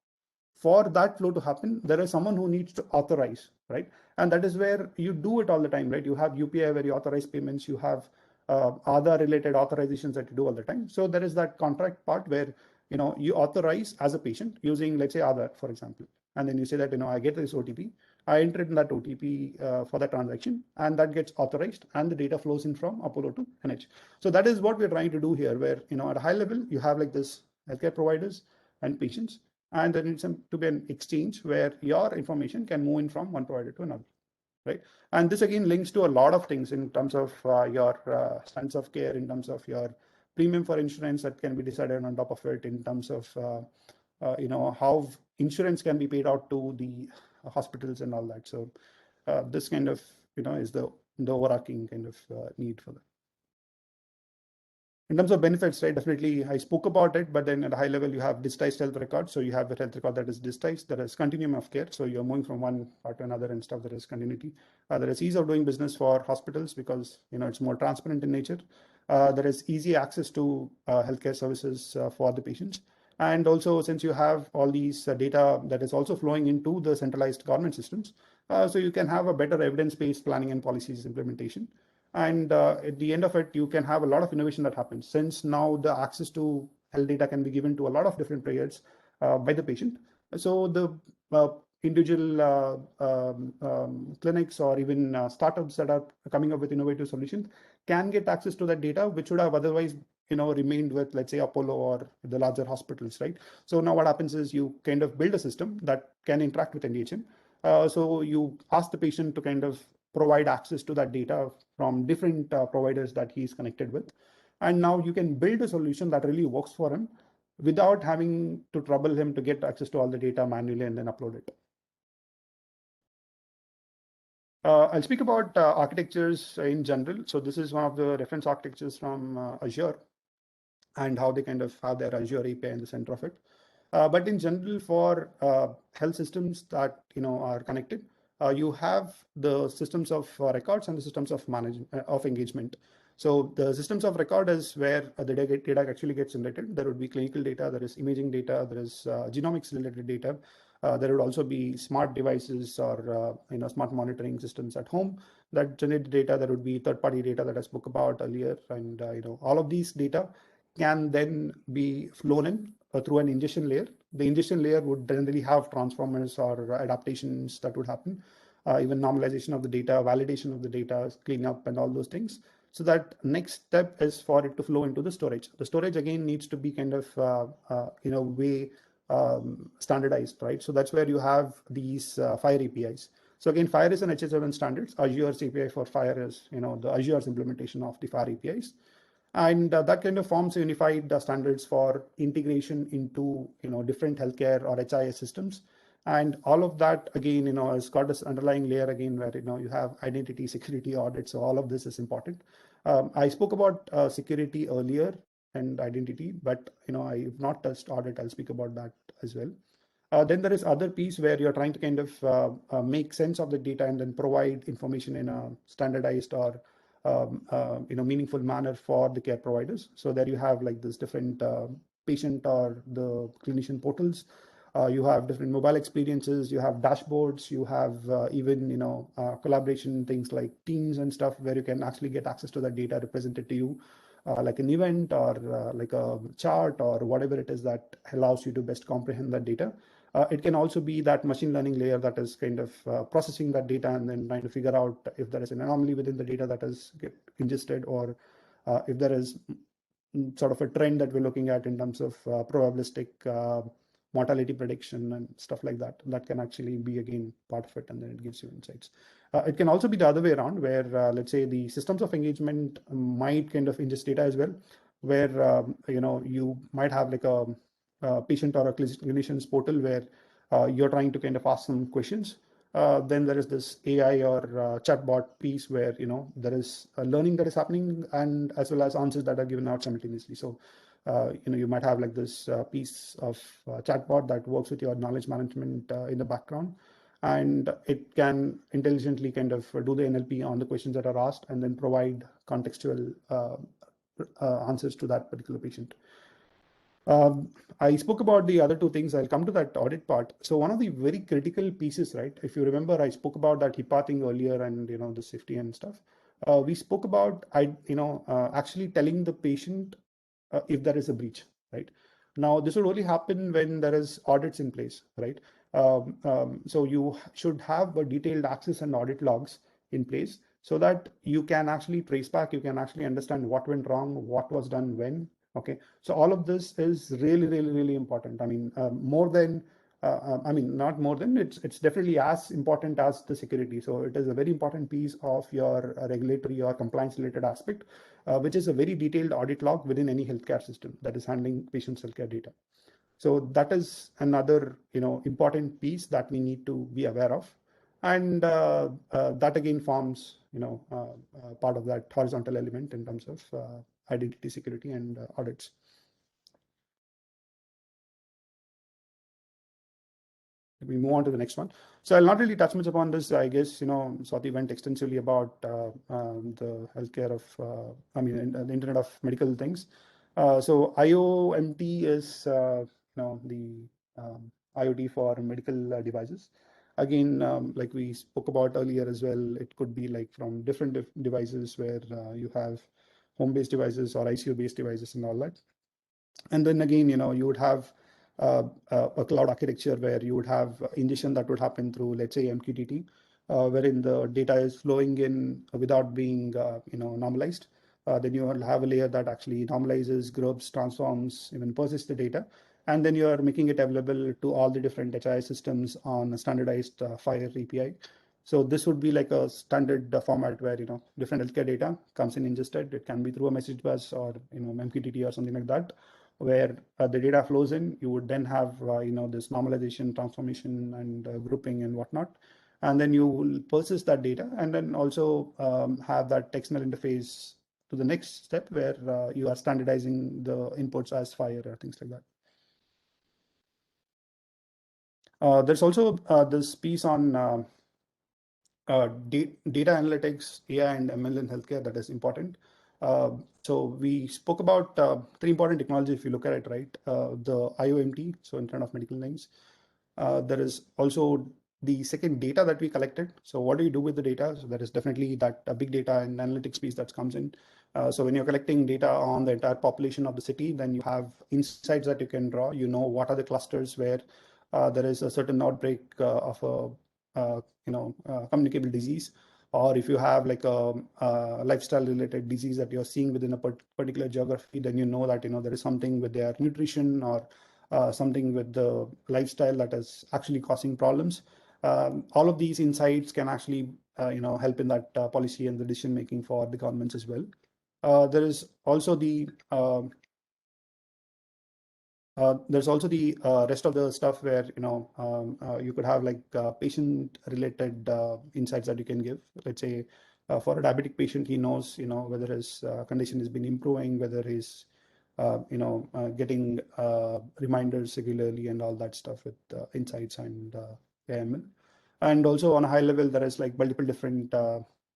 for that flow to happen, there is someone who needs to authorize, right? And that is where you do it all the time, right? You have UPI where you authorize payments, you have other related authorizations that you do all the time. So there is that contract part where you authorize as a patient using, let's say, Aadhaar, for example, and then you say that I get this OTP, I enter in that OTP for that transaction, and that gets authorized, and the data flows in from Apollo to NH. So that is what we're trying to do here, where at a high level you have like this healthcare providers and patients, and there needs to be an exchange where your information can move in from one provider to another, right? And this again links to a lot of things in terms of your standards of care, in terms of your premium for insurance that can be decided on top of it, in terms of how insurance can be paid out to the hospitals and all that. So this kind of is the overarching kind of need for that. In terms of benefits, right, definitely I spoke about it, but then at a high level, you have digitized health records. So you have a health record that is digitized, there is continuum of care. So you're moving from one part to another and stuff, there is continuity. There is ease of doing business for hospitals because, it's more transparent in nature. There is easy access to healthcare services for the patients. And also, since you have all these data that is also flowing into the centralized government systems, so you can have a better evidence-based planning and policies implementation. And at the end of it, you can have a lot of innovation that happens, since now the access to health data can be given to a lot of different players by the patient. So the individual clinics or even startups that are coming up with innovative solutions can get access to that data, which would have otherwise remained with, let's say, Apollo or the larger hospitals, right? So now what happens is you kind of build a system that can interact with NDHM. So you ask the patient to kind of provide access to that data from different providers that he's connected with. And now you can build a solution that really works for him without having to trouble him to get access to all the data manually and then upload it. I'll speak about architectures in general. So this is one of the reference architectures from Azure and how they kind of have their Azure API in the center of it. But in general, for health systems that are connected, you have the systems of records and the systems of of engagement. So the systems of record is where the data actually gets generated. There would be clinical data, there is imaging data, there is genomics related data. There would also be smart devices or smart monitoring systems at home that generate data. There would be third-party data that I spoke about earlier, and all of these data can then be flown in through an ingestion layer. The ingestion layer would generally have transformers or adaptations that would happen, even normalization of the data, validation of the data, cleanup, and all those things. So that next step is for it to flow into the storage. The storage again needs to be kind of way standardized, right? So that's where you have these FHIR APIs. So again, FHIR is an HL7 standards. Azure's API for FHIR is the Azure's implementation of the FHIR APIs. And that kind of forms unified standards for integration into different healthcare or HIS systems. And all of that, again, has got this underlying layer again where, you have identity, security, audit. So all of this is important. I spoke about security earlier and identity, but, I've not touched audit. I'll speak about that as well. Then there is other piece where you're trying to kind of make sense of the data and then provide information in a standardized or meaningful manner for the care providers. So there you have like this different patient or the clinician portals. You have different mobile experiences. You have dashboards. You have even collaboration things like Teams and stuff where you can actually get access to that data represented to you. Like an event or like a chart or whatever it is that allows you to best comprehend that data. It can also be that machine learning layer that is kind of processing that data and then trying to figure out if there is an anomaly within the data that is ingested, or if there is sort of a trend that we're looking at in terms of probabilistic mortality prediction and stuff like that. That can actually be again part of it, and then it gives you insights. It can also be the other way around, where let's say the systems of engagement might kind of ingest data as well, where you might have like a patient or a clinician's portal where you're trying to kind of ask some questions. Then there is this AI or chatbot piece where there is a learning that is happening, and as well as answers that are given out simultaneously. So you might have like this piece of chatbot that works with your knowledge management in the background, and it can intelligently kind of do the NLP on the questions that are asked and then provide contextual answers to that particular patient. I spoke about the other two things. I'll come to that audit part. So one of the very critical pieces, right? If you remember, I spoke about that HIPAA thing earlier and the safety and stuff. We spoke about actually telling the patient if there is a breach, right? Now this will only happen when there is audits in place, right? So you should have a detailed access and audit logs in place so that you can actually trace back, you can actually understand what went wrong, what was done when. Okay, so all of this is really, really, really important. I mean, more than, not more than, it's definitely as important as the security. So it is a very important piece of your regulatory or compliance related aspect, which is a very detailed audit log within any healthcare system that is handling patients' healthcare data. So that is another, important piece that we need to be aware of. And that again forms, part of that horizontal element in terms of identity, security, and audits. We move on to the next one. So I'll not really touch much upon this. I guess, Swati went extensively about the healthcare of, the Internet of Medical Things. So IoMT is, the IoT for medical devices. Again, like we spoke about earlier as well, it could be like from different devices where you have home-based devices or ICU-based devices and all that. And then again, you would have a cloud architecture where you would have ingestion that would happen through, let's say, MQTT, wherein the data is flowing in without being, normalized. Then you will have a layer that actually normalizes, groups, transforms, even persists the data. And then you are making it available to all the different HI systems on a standardized FHIR API. So this would be like a standard format where, different healthcare data comes in ingested. It can be through a message bus or, MQTT or something like that, where the data flows in. You would then have, this normalization, transformation, and grouping and whatnot. And then you will persist that data and then also have that XML interface to the next step where you are standardizing the inputs as FHIR or things like that. There's also this piece on data analytics, AI and ML in healthcare that is important. So we spoke about three important technologies if you look at it, right? The IoMT, so Internet of Medical Things. There is also the second data that we collected. So what do you do with the data? So there is definitely that big data and analytics piece that comes in. So when you're collecting data on the entire population of the city, then you have insights that you can draw. You know what are the clusters where there is a certain outbreak of a communicable disease, or if you have like a lifestyle related disease that you're seeing within a particular geography, then you know that there is something with their nutrition or something with the lifestyle that is actually causing problems. All of these insights can actually help in that policy and the decision making for the governments as well. There is also the There's also the rest of the stuff where you could have like patient-related insights that you can give. Let's say for a diabetic patient, he knows whether his condition has been improving, whether he's getting reminders regularly and all that stuff with insights and AML. And also on a high level, there is like multiple different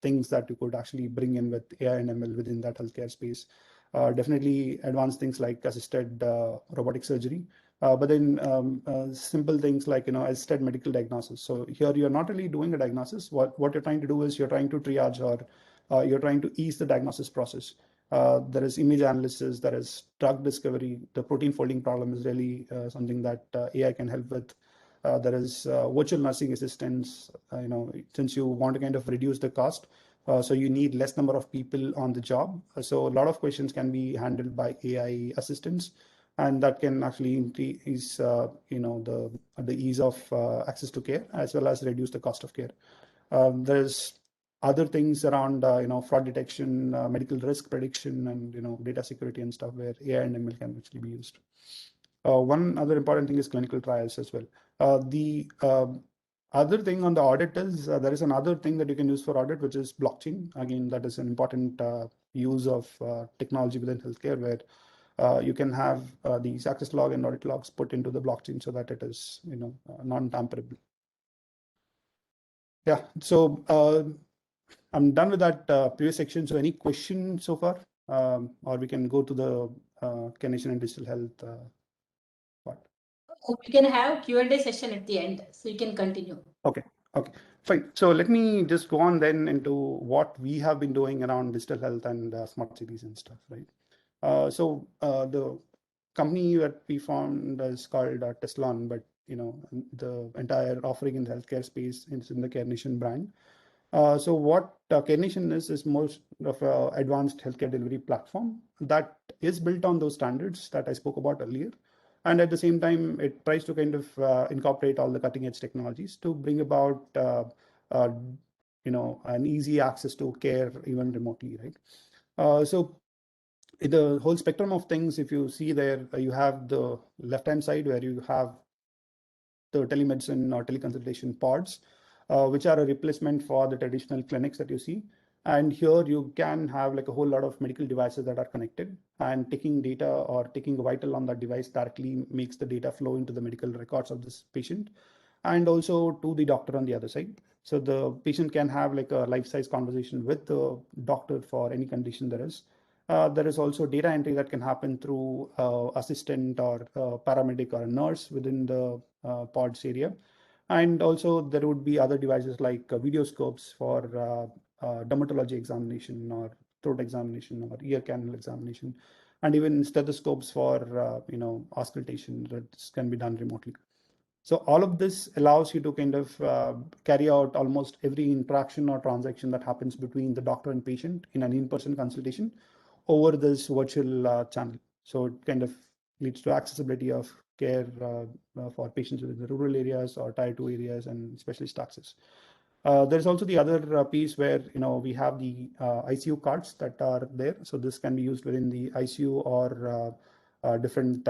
things that you could actually bring in with AI and ML within that healthcare space. Definitely advanced things like assisted robotic surgery, but then simple things like assisted medical diagnosis. So here you're not really doing a diagnosis. What you're trying to do is you're trying to triage or you're trying to ease the diagnosis process. There is image analysis, there is drug discovery. The protein folding problem is really something that AI can help with. There is virtual nursing assistance. Since you want to kind of reduce the cost, so you need less number of people on the job. So a lot of questions can be handled by AI assistants, and that can actually increase the ease of access to care as well as reduce the cost of care. There's other things around fraud detection, medical risk prediction, and data security and stuff where AI and ML can actually be used. One other important thing is clinical trials as well. The other thing on the audit is there is another thing that you can use for audit, which is blockchain. Again, that is an important use of technology within healthcare, where you can have these access log and audit logs put into the blockchain so that it is non-tamperable. Yeah, so I'm done with that previous section. So any questions so far, or we can go to the CareNation and digital health part. We can have Q&A session at the end, so you can continue. Okay, fine. So let me just go on then into what we have been doing around digital health and smart cities and stuff, right? So the company that we found is called Teslan, but the entire offering in the healthcare space is in the CareNation brand. So what CareNation is most of an advanced healthcare delivery platform that is built on those standards that I spoke about earlier. And at the same time, it tries to kind of incorporate all the cutting edge technologies to bring about an easy access to care even remotely, right? So the whole spectrum of things, if you see there, you have the left-hand side where you have the telemedicine or teleconsultation pods, which are a replacement for the traditional clinics that you see. And here you can have like a whole lot of medical devices that are connected, and taking data or taking a vital on that device directly makes the data flow into the medical records of this patient and also to the doctor on the other side. So the patient can have like a life-size conversation with the doctor for any condition there is. There is also data entry that can happen through assistant or paramedic or a nurse within the pods area. And also there would be other devices like video scopes for dermatology examination or throat examination or ear canal examination, and even stethoscopes for auscultation that can be done remotely. So all of this allows you to kind of carry out almost every interaction or transaction that happens between the doctor and patient in an in-person consultation over this virtual channel. So it kind of leads to accessibility of care for patients within the rural areas or tier 2 areas and specialist access. There's also the other piece where we have the ICU cards that are there. So this can be used within the ICU or different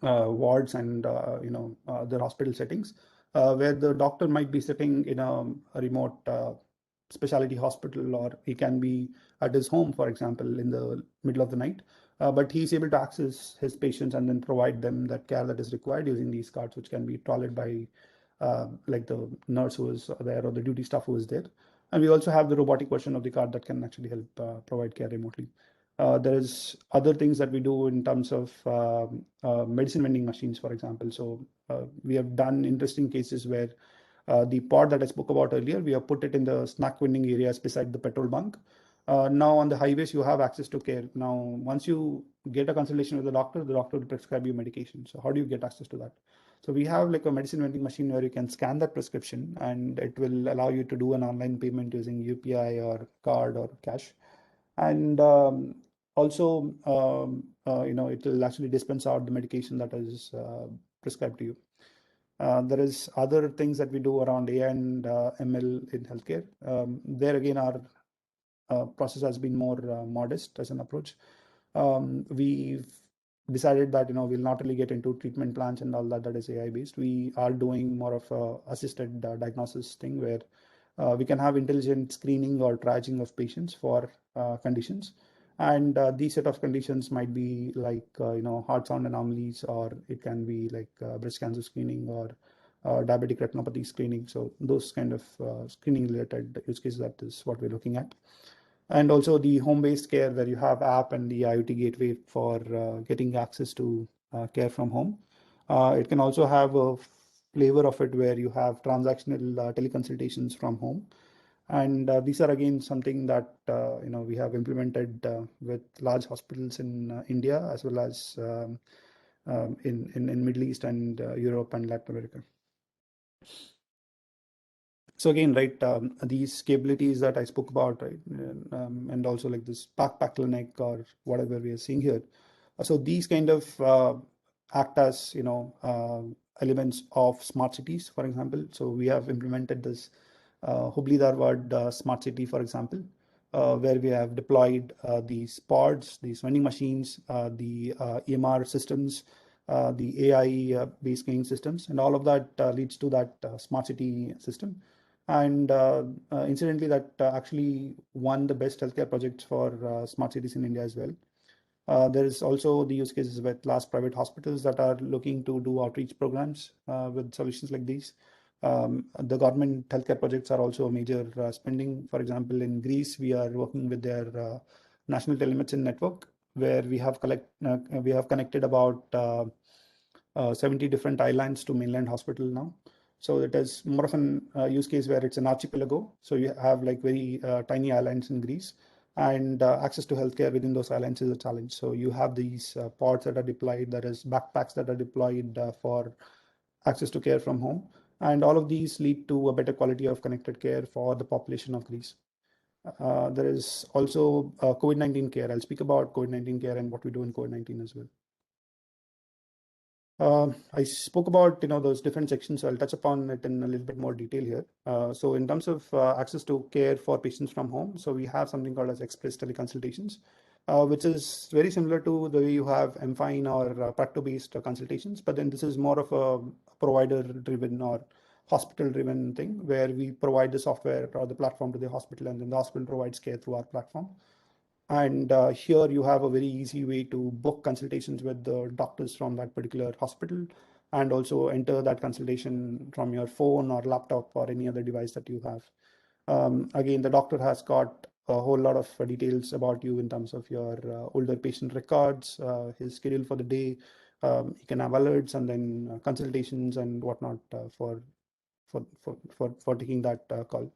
wards and the hospital settings, where the doctor might be sitting in a remote specialty hospital, or he can be at his home, for example, in the middle of the night. But he's able to access his patients and then provide them that care that is required using these cards, which can be trotted by like the nurse who is there or the duty staff who is there. And we also have the robotic version of the card that can actually help provide care remotely. There's other things that we do in terms of medicine vending machines, for example. So we have done interesting cases where the pod that I spoke about earlier, we have put it in the snack vending areas beside the petrol bunk. Now on the highways, you have access to care. Now, once you get a consultation with the doctor will prescribe you medication. So how do you get access to that? So we have like a medicine vending machine where you can scan that prescription and it will allow you to do an online payment using UPI or card or cash. And also, it will actually dispense out the medication that is prescribed to you. There is other things that we do around AI and ML in healthcare. There again, our process has been more modest as an approach. We've decided that we'll not really get into treatment plans and all that is AI based. We are doing more of a assisted diagnosis thing where we can have intelligent screening or triaging of patients for conditions. And these set of conditions might be like heart sound anomalies, or it can be like breast cancer screening or diabetic retinopathy screening. So those kind of screening related use cases, that is what we're looking at. And also the home-based care, where you have app and the IoT gateway for getting access to care from home. It can also have a flavor of it where you have transactional teleconsultations from home. And these are again something that we have implemented with large hospitals in India, as well as in Middle East and Europe and Latin America. So again, right, these capabilities that I spoke about, right, and also like this backpack clinic or whatever we are seeing here. So these kind of act as elements of smart cities, for example. So we have implemented this Hubli Dharwad smart city, for example, where we have deployed these pods, these vending machines, the EMR systems, the AI-based screening systems, and all of that leads to that smart city system. And incidentally, that actually won the best healthcare projects for smart cities in India as well. There is also the use cases with large private hospitals that are looking to do outreach programs with solutions like these. The government healthcare projects are also a major spending. For example, in Greece, we are working with their national telemedicine network, where we have connected about 70 different islands to mainland hospital now. So it is more of an use case where it's an archipelago. So you have like very tiny islands in Greece, and access to healthcare within those islands is a challenge. So you have these pods that are deployed, that is backpacks that are deployed for access to care from home. And all of these lead to a better quality of connected care for the population of Greece. There is also COVID-19 care. I'll speak about COVID-19 care and what we do in COVID-19 as well. I spoke about those different sections, so I'll touch upon it in a little bit more detail here. So in terms of access to care for patients from home, so we have something called as express teleconsultations, which is very similar to the way you have mFine or Practo-based consultations, but then this is more of a provider-driven or hospital-driven thing, where we provide the software or the platform to the hospital, and then the hospital provides care through our platform. And here you have a very easy way to book consultations with the doctors from that particular hospital, and also enter that consultation from your phone or laptop or any other device that you have. Again, the doctor has got a whole lot of details about you in terms of your older patient records, his schedule for the day. You can have alerts and then consultations and whatnot for taking that call.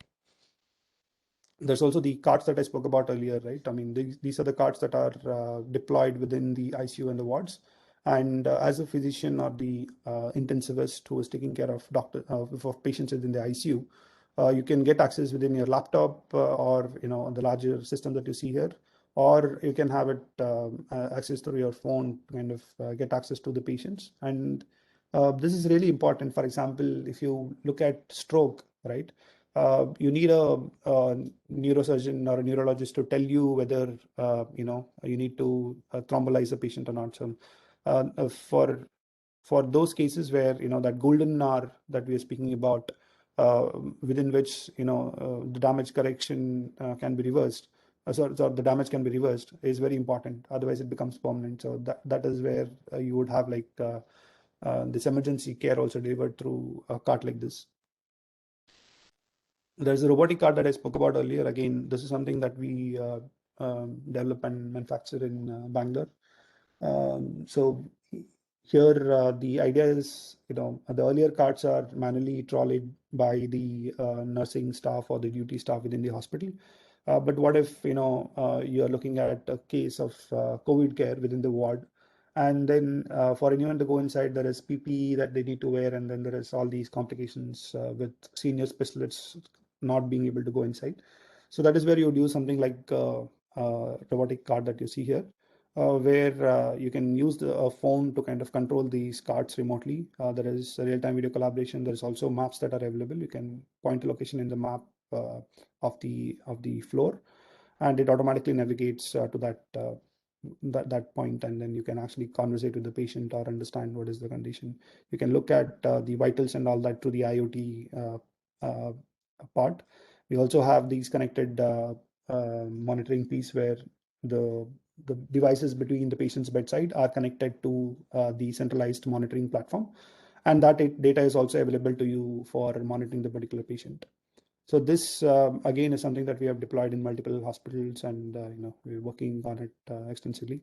There's also the carts that I spoke about earlier, right? I mean, these are the carts that are deployed within the ICU and the wards. And as a physician or the intensivist who is taking care of patients in the ICU, you can get access within your laptop or the larger system that you see here, or you can have it access through your phone to kind of get access to the patients. And this is really important. For example, if you look at stroke, right? You need a neurosurgeon or a neurologist to tell you whether you need to thrombolize a patient or not. So for those cases where that golden hour that we are speaking about, within which the damage correction can be reversed, so the damage can be reversed, is very important. Otherwise, it becomes permanent. So that is where you would have like this emergency care also delivered through a cart like this. There's a robotic cart that I spoke about earlier. Again, this is something that we develop and manufacture in Bangalore. So here, the idea is, the earlier carts are manually trolleyed by the nursing staff or the duty staff within the hospital. But what if, you are looking at a case of COVID care within the ward, and then for anyone to go inside, there is PPE that they need to wear, and then there is all these complications with senior specialists not being able to go inside. So that is where you would use something like robotic cart that you see here, where you can use a phone to kind of control these carts remotely. There is real-time video collaboration. There is also maps that are available. You can point a location in the map of the floor, and it automatically navigates to that that point, and then you can actually conversate with the patient or understand what is the condition. You can look at the vitals and all that through the IoT part. We also have these connected monitoring piece where the devices between the patient's bedside are connected to the centralized monitoring platform, and that data is also available to you for monitoring the particular patient. So this again is something that we have deployed in multiple hospitals, and we're working on it extensively.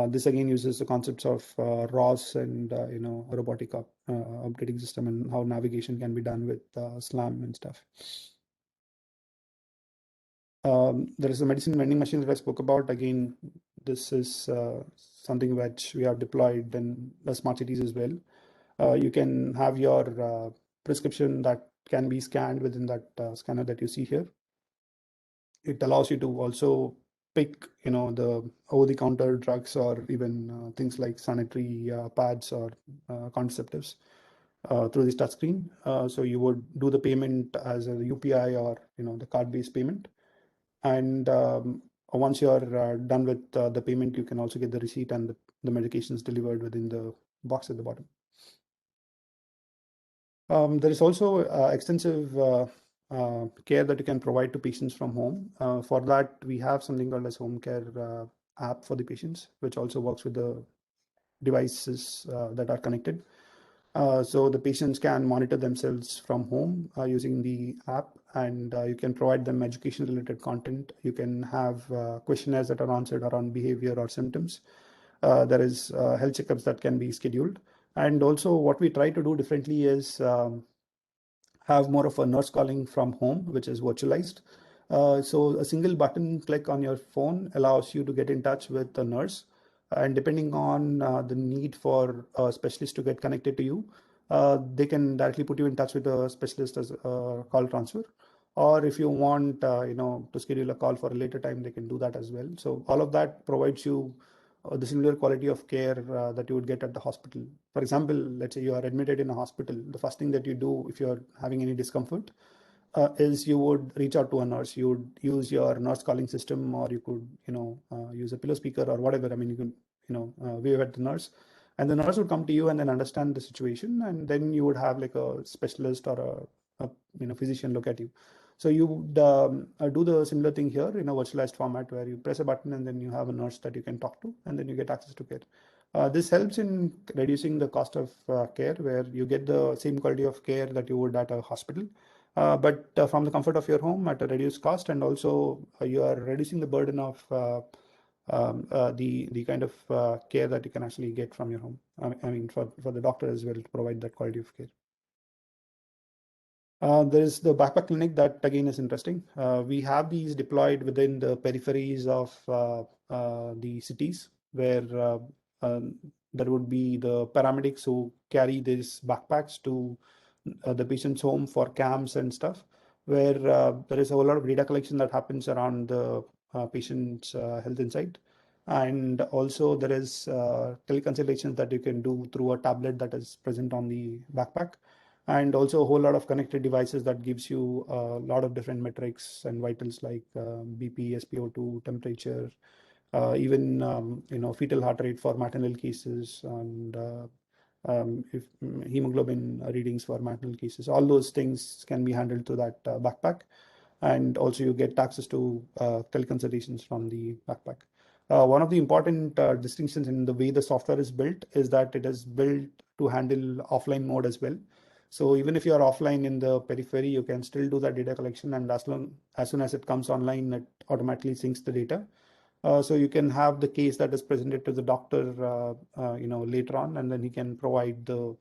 This again uses the concepts of ROS and a robotic operating system, and how navigation can be done with SLAM and stuff. There is a medicine vending machine that I spoke about. Again, this is something which we have deployed in the smart cities as well. You can have your prescription that can be scanned within that scanner that you see here. It allows you to also pick, the over-the-counter drugs, or even things like sanitary pads or contraceptives through this touchscreen. So you would do the payment as a UPI or the card-based payment, and once you're done with the payment, you can also get the receipt and the medications delivered within the box at the bottom. There is also extensive care that you can provide to patients from home. For that, we have something called as home care app for the patients, which also works with the devices that are connected. So the patients can monitor themselves from home using the app, and you can provide them education related content. You can have questionnaires that are answered around behavior or symptoms. There is health checkups that can be scheduled. And also what we try to do differently is have more of a nurse calling from home, which is virtualized. So a single button click on your phone allows you to get in touch with the nurse. And depending on the need for a specialist to get connected to you, they can directly put you in touch with a specialist as a call transfer. Or if you want, to schedule a call for a later time, they can do that as well. So all of that provides you the similar quality of care that you would get at the hospital. For example, let's say you are admitted in a hospital. The first thing that you do if you're having any discomfort is you would reach out to a nurse. You would use your nurse calling system, or you could, use a pillow speaker or whatever. I mean, you can, wave at the nurse, and the nurse would come to you and then understand the situation, and then you would have like a specialist or a physician look at you. So you would do the similar thing here in a virtualized format, where you press a button and then you have a nurse that you can talk to, and then you get access to care. This helps in reducing the cost of care, where you get the same quality of care that you would at a hospital, but from the comfort of your home at a reduced cost, and also you are reducing the burden of the kind of care that you can actually get from your home. I mean, for the doctor as well, to provide that quality of care. There is the backpack clinic that again is interesting. We have these deployed within the peripheries of the cities, where there would be the paramedics who carry these backpacks to the patient's home for camps and stuff, where there is a whole lot of data collection that happens around the patient's health insight. And also there is teleconsultations that you can do through a tablet that is present on the backpack, and also a whole lot of connected devices that gives you a lot of different metrics and vitals like BP, SpO2, temperature, even fetal heart rate for maternal cases, and if hemoglobin readings for maternal cases. All those things can be handled through that backpack, and also you get access to teleconsultations from the backpack. One of the important distinctions in the way the software is built is that it is built to handle offline mode as well. So even if you are offline in the periphery, you can still do that data collection, and as soon as it comes online, it automatically syncs the data. So you can have the case that is presented to the doctor, later on, and then he can provide the,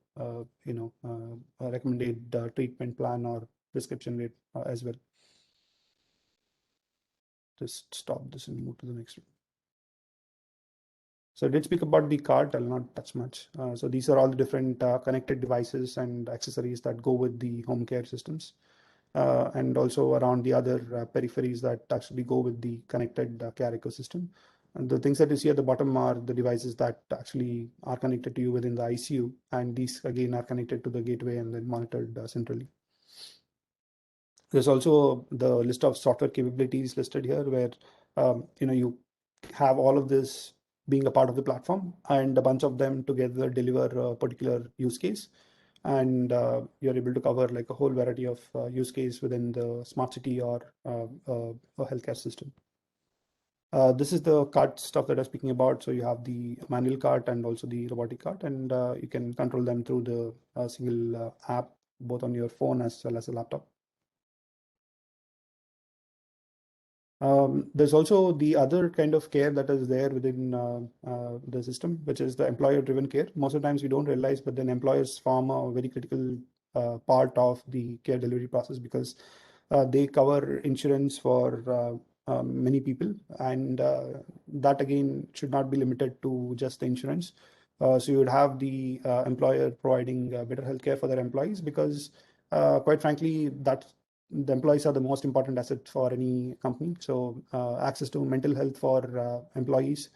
recommended treatment plan or prescription rate as well. Just stop this and move to the next one. So I did speak about the cart. I'll not touch much. So these are all the different connected devices and accessories that go with the home care systems, and also around the other peripheries that actually go with the connected care ecosystem. And the things that you see at the bottom are the devices that actually are connected to you within the ICU, and these again are connected to the gateway and then monitored centrally. There's also the list of software capabilities listed here, where you have all of this being a part of the platform, and a bunch of them together deliver a particular use case. And you're able to cover like a whole variety of use case within the smart city or a healthcare system. This is the cart stuff that I was speaking about. So you have the manual cart and also the robotic cart, and you can control them through the single app, both on your phone as well as a laptop. There's also the other kind of care that is there within the system, which is the employer-driven care. Most of the times we don't realize, but then employers form a very critical part of the care delivery process, because they cover insurance for many people, and that again should not be limited to just the insurance. So you would have the employer providing better healthcare for their employees, because quite frankly, the employees are the most important asset for any company. So access to mental health for employees,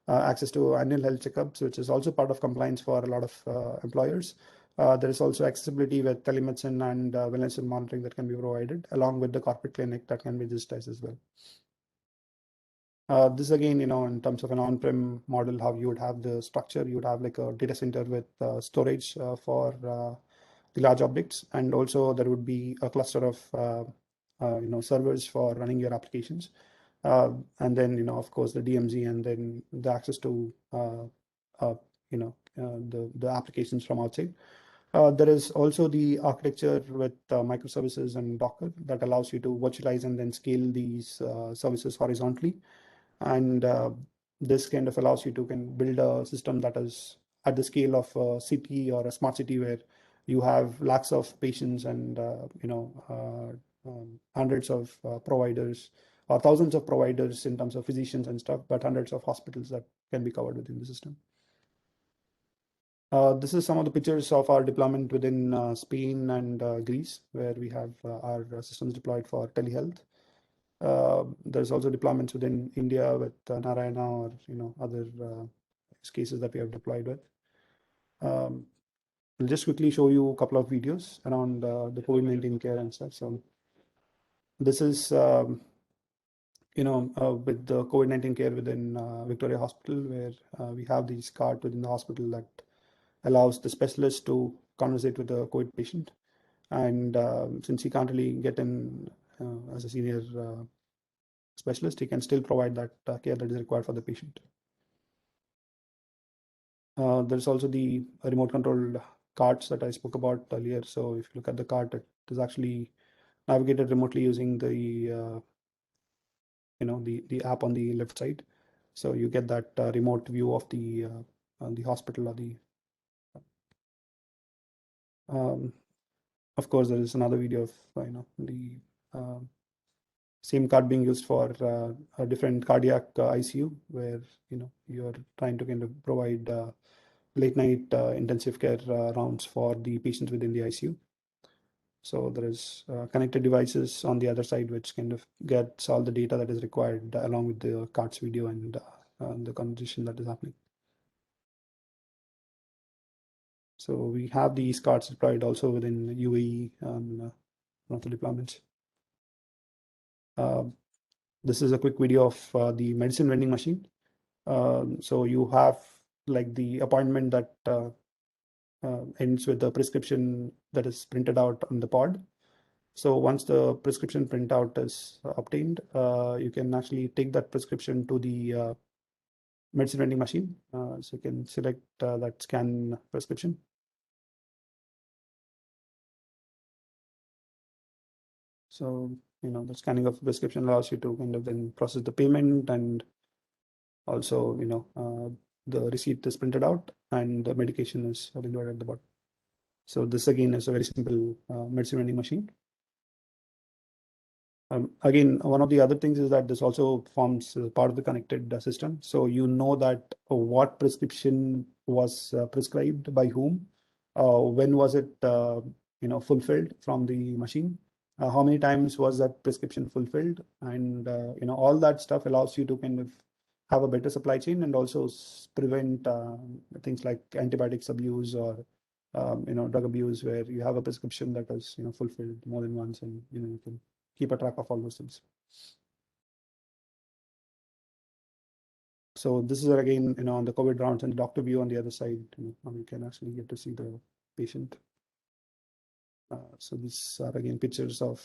access to annual health checkups, which is also part of compliance for a lot of employers. There is also accessibility with telemedicine and wellness and monitoring that can be provided, along with the corporate clinic that can be digitized as well. This again, in terms of an on-prem model, how you would have the structure, you would have like a data center with storage for the large objects, and also there would be a cluster of servers for running your applications, and then of course the DMZ, and then the access to the applications from outside. There is also the architecture with microservices and Docker that allows you to virtualize and then scale these services horizontally, and this kind of allows you to build a system that is at the scale of a city or a smart city, where you have lakhs of patients and hundreds of providers, or thousands of providers in terms of physicians and stuff, but hundreds of hospitals that can be covered within the system. This is some of the pictures of our deployment within Spain and Greece, where we have our systems deployed for telehealth. There's also deployments within India with Narayana, or other use cases that we have deployed with. I'll just quickly show you a couple of videos around the COVID-19 care and stuff. So this is with the COVID-19 care within Victoria Hospital, where we have this cart within the hospital that allows the specialist to conversate with the COVID patient, and since he can't really get in as a senior specialist, he can still provide that care that is required for the patient. There's also the remote controlled carts that I spoke about earlier. So if you look at the cart, it is actually navigated remotely using the the app on the left side. So you get that remote view of the hospital, or the of course, there is another video of the same card being used for a different cardiac ICU, where you're trying to kind of provide late night intensive care rounds for the patients within the ICU. So there is connected devices on the other side, which kind of gets all the data that is required along with the cards video and the conversation that is happening. So we have these cards deployed also within UAE and one of the deployments. This is a quick video of the medicine vending machine. So you have like the appointment that ends with the prescription that is printed out on the pod. So once the prescription printout is obtained, you can actually take that prescription to the medicine vending machine. So you can select that scan prescription. So the scanning of the prescription allows you to kind of then process the payment, and also the receipt is printed out and the medication is delivered at the bottom. So this again is a very simple medicine vending machine. Again, one of the other things is that this also forms part of the connected system. So that what prescription was prescribed by whom, when was it fulfilled from the machine, how many times was that prescription fulfilled, and all that stuff allows you to kind of have a better supply chain, and also prevent things like antibiotics abuse, or drug abuse, where you have a prescription that is fulfilled more than once, and you can keep a track of all those things. So this is again, on the COVID rounds and doctor view on the other side, you can actually get to see the patient. So these are again pictures of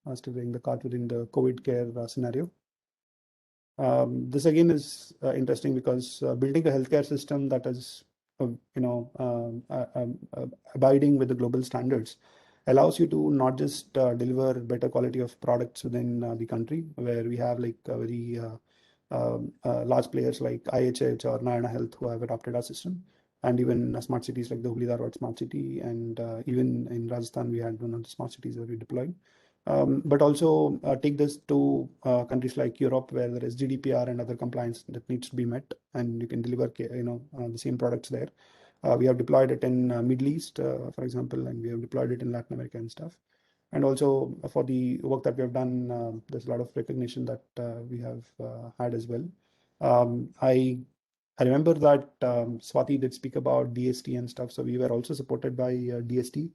us doing the cart within the COVID care scenario. This again is interesting because building a healthcare system that is, abiding with the global standards allows you to not just deliver better quality of products within the country, where we have like very large players like IHH or Narayana Health who have adopted our system, and even smart cities like the Hubli Dharwad smart city, and even in Rajasthan we had one of the smart cities that we deployed. But also take this to countries like Europe, where there is GDPR and other compliance that needs to be met, and you can deliver the same products there. We have deployed it in Middle East, for example, and we have deployed it in Latin America and stuff. And also for the work that we have done, there's a lot of recognition that we have had as well. I remember that Swati did speak about DST and stuff, so we were also supported by DST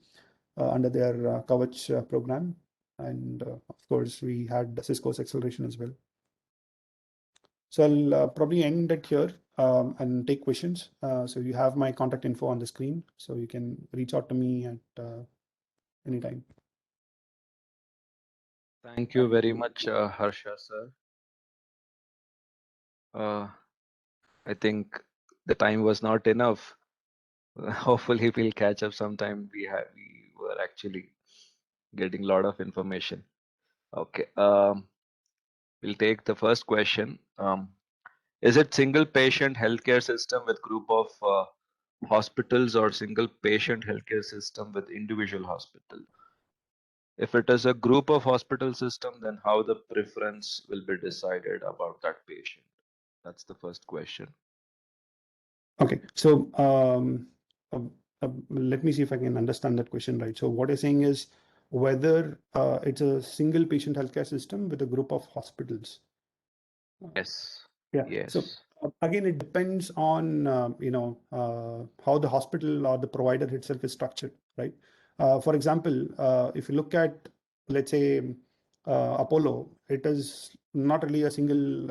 under their Kavach program. And of course, we had Cisco's acceleration as well. So I'll probably end it here and take questions. So you have my contact info on the screen, so you can reach out to me at any time. Thank you very much, Harsha sir. I think the time was not enough. Hopefully we'll catch up sometime. We were actually getting a lot of information. Okay. We'll take the first question. Is it single patient healthcare system with group of hospitals or single patient healthcare system with individual hospital? If it is a group of hospital system, then how the preference will be decided about that patient? That's the first question. Okay, so let me see if I can understand that question right. So what you're saying is whether it's a single patient healthcare system with a group of hospitals. Yes. Yeah. Yes. So again, it depends on how the hospital or the provider itself is structured, right? For example, if you look at, let's say, Apollo, it is not really a single,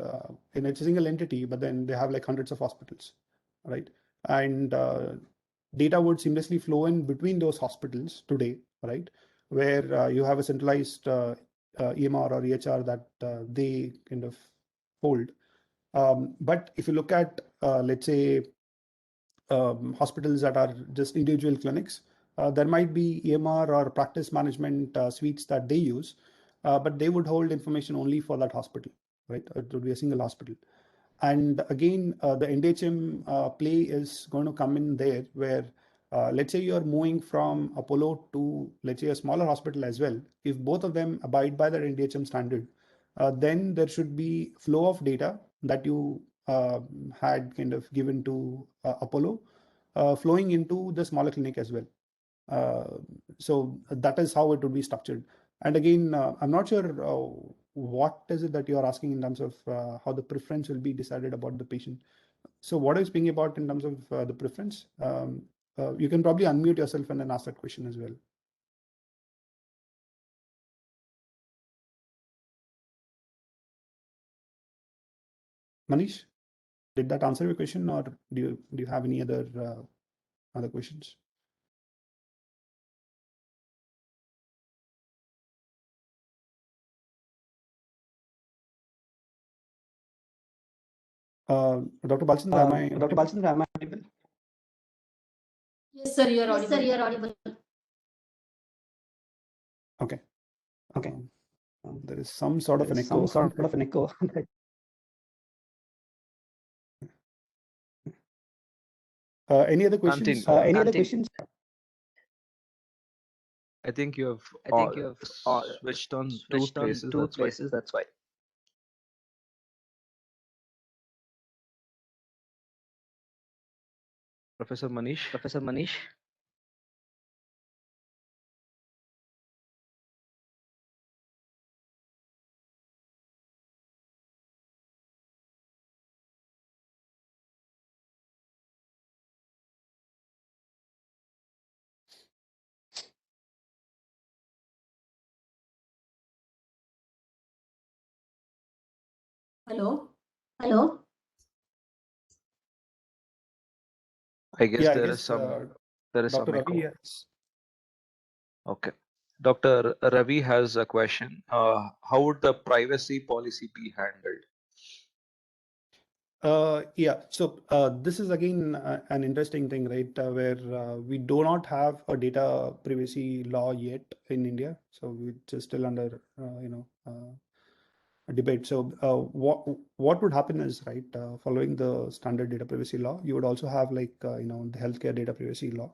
it's a single entity, but then they have like hundreds of hospitals, right? And data would seamlessly flow in between those hospitals today, right? Where you have a centralized EMR or EHR that they kind of hold. But if you look at, let's say, hospitals that are just individual clinics, there might be EMR or practice management suites that they use, but they would hold information only for that hospital, right? It would be a single hospital. And again, the NDHM play is going to come in there, where let's say you're moving from Apollo to, let's say, a smaller hospital as well. If both of them abide by the NDHM standard, then there should be flow of data that you had kind of given to Apollo flowing into the smaller clinic as well. So that is how it would be structured. And again, I'm not sure what is it that you are asking in terms of how the preference will be decided about the patient. So what are you speaking about in terms of the preference? You can probably unmute yourself and then ask that question as well. Manish, did that answer your question, or do you have any other questions? Dr. Balchandra, am I audible? Yes, sir, you are audible. Okay. There is some sort of an echo. Any other questions? Continue. I think you have switched on two places. That's why. Professor Manish. Hello. I guess Yeah, I there is guess some Dr. Ravi, echo. yes. Okay. Dr. Ravi has a question. How would the privacy policy be handled? Yeah, so this is again an interesting thing, right? Where we do not have a data privacy law yet in India, so we're just still under a debate. So what would happen is, right, following the standard data privacy law, you would also have like the healthcare data privacy law.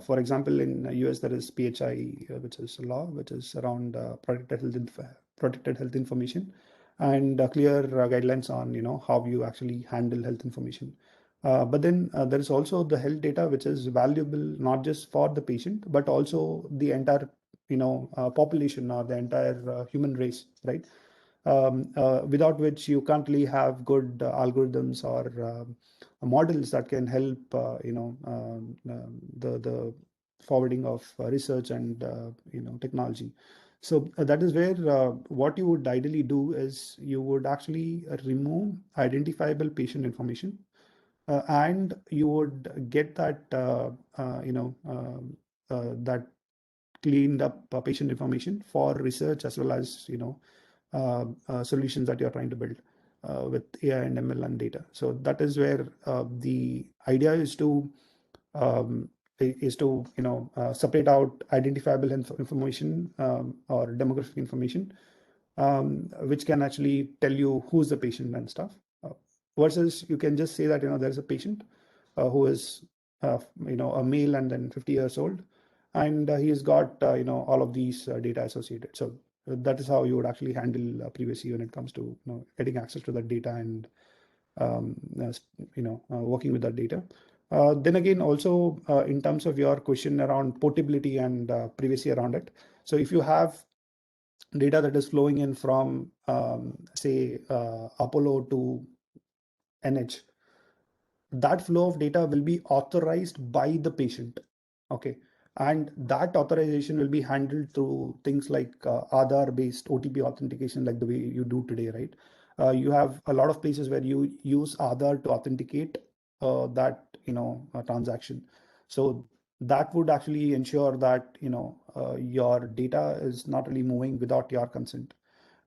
For example, in US there is PHI, which is a law which is around protected health information, and clear guidelines on how you actually handle health information. But then there is also the health data, which is valuable not just for the patient but also the entire population or the entire human race, right? Without which you can't really have good algorithms or models that can help the forwarding of research and technology. So that is where what you would ideally do is you would actually remove identifiable patient information, and you would get that that cleaned up patient information for research as well as solutions that you're trying to build with AI and ML and data. So that is where the idea is to separate out identifiable information or demographic information, which can actually tell you who's the patient and stuff. Versus you can just say that there's a patient who is a male and then 50 years old, and he's got all of these data associated. So that is how you would actually handle privacy when it comes to getting access to that data and working with that data. Then again, also in terms of your question around portability and privacy around it. So if you have data that is flowing in from say Apollo to NH, that flow of data will be authorized by the patient. Okay. And that authorization will be handled through things like Aadhaar based OTP authentication, like the way you do today, right? You have a lot of places where you use Aadhaar to authenticate that transaction. So that would actually ensure that your data is not really moving without your consent.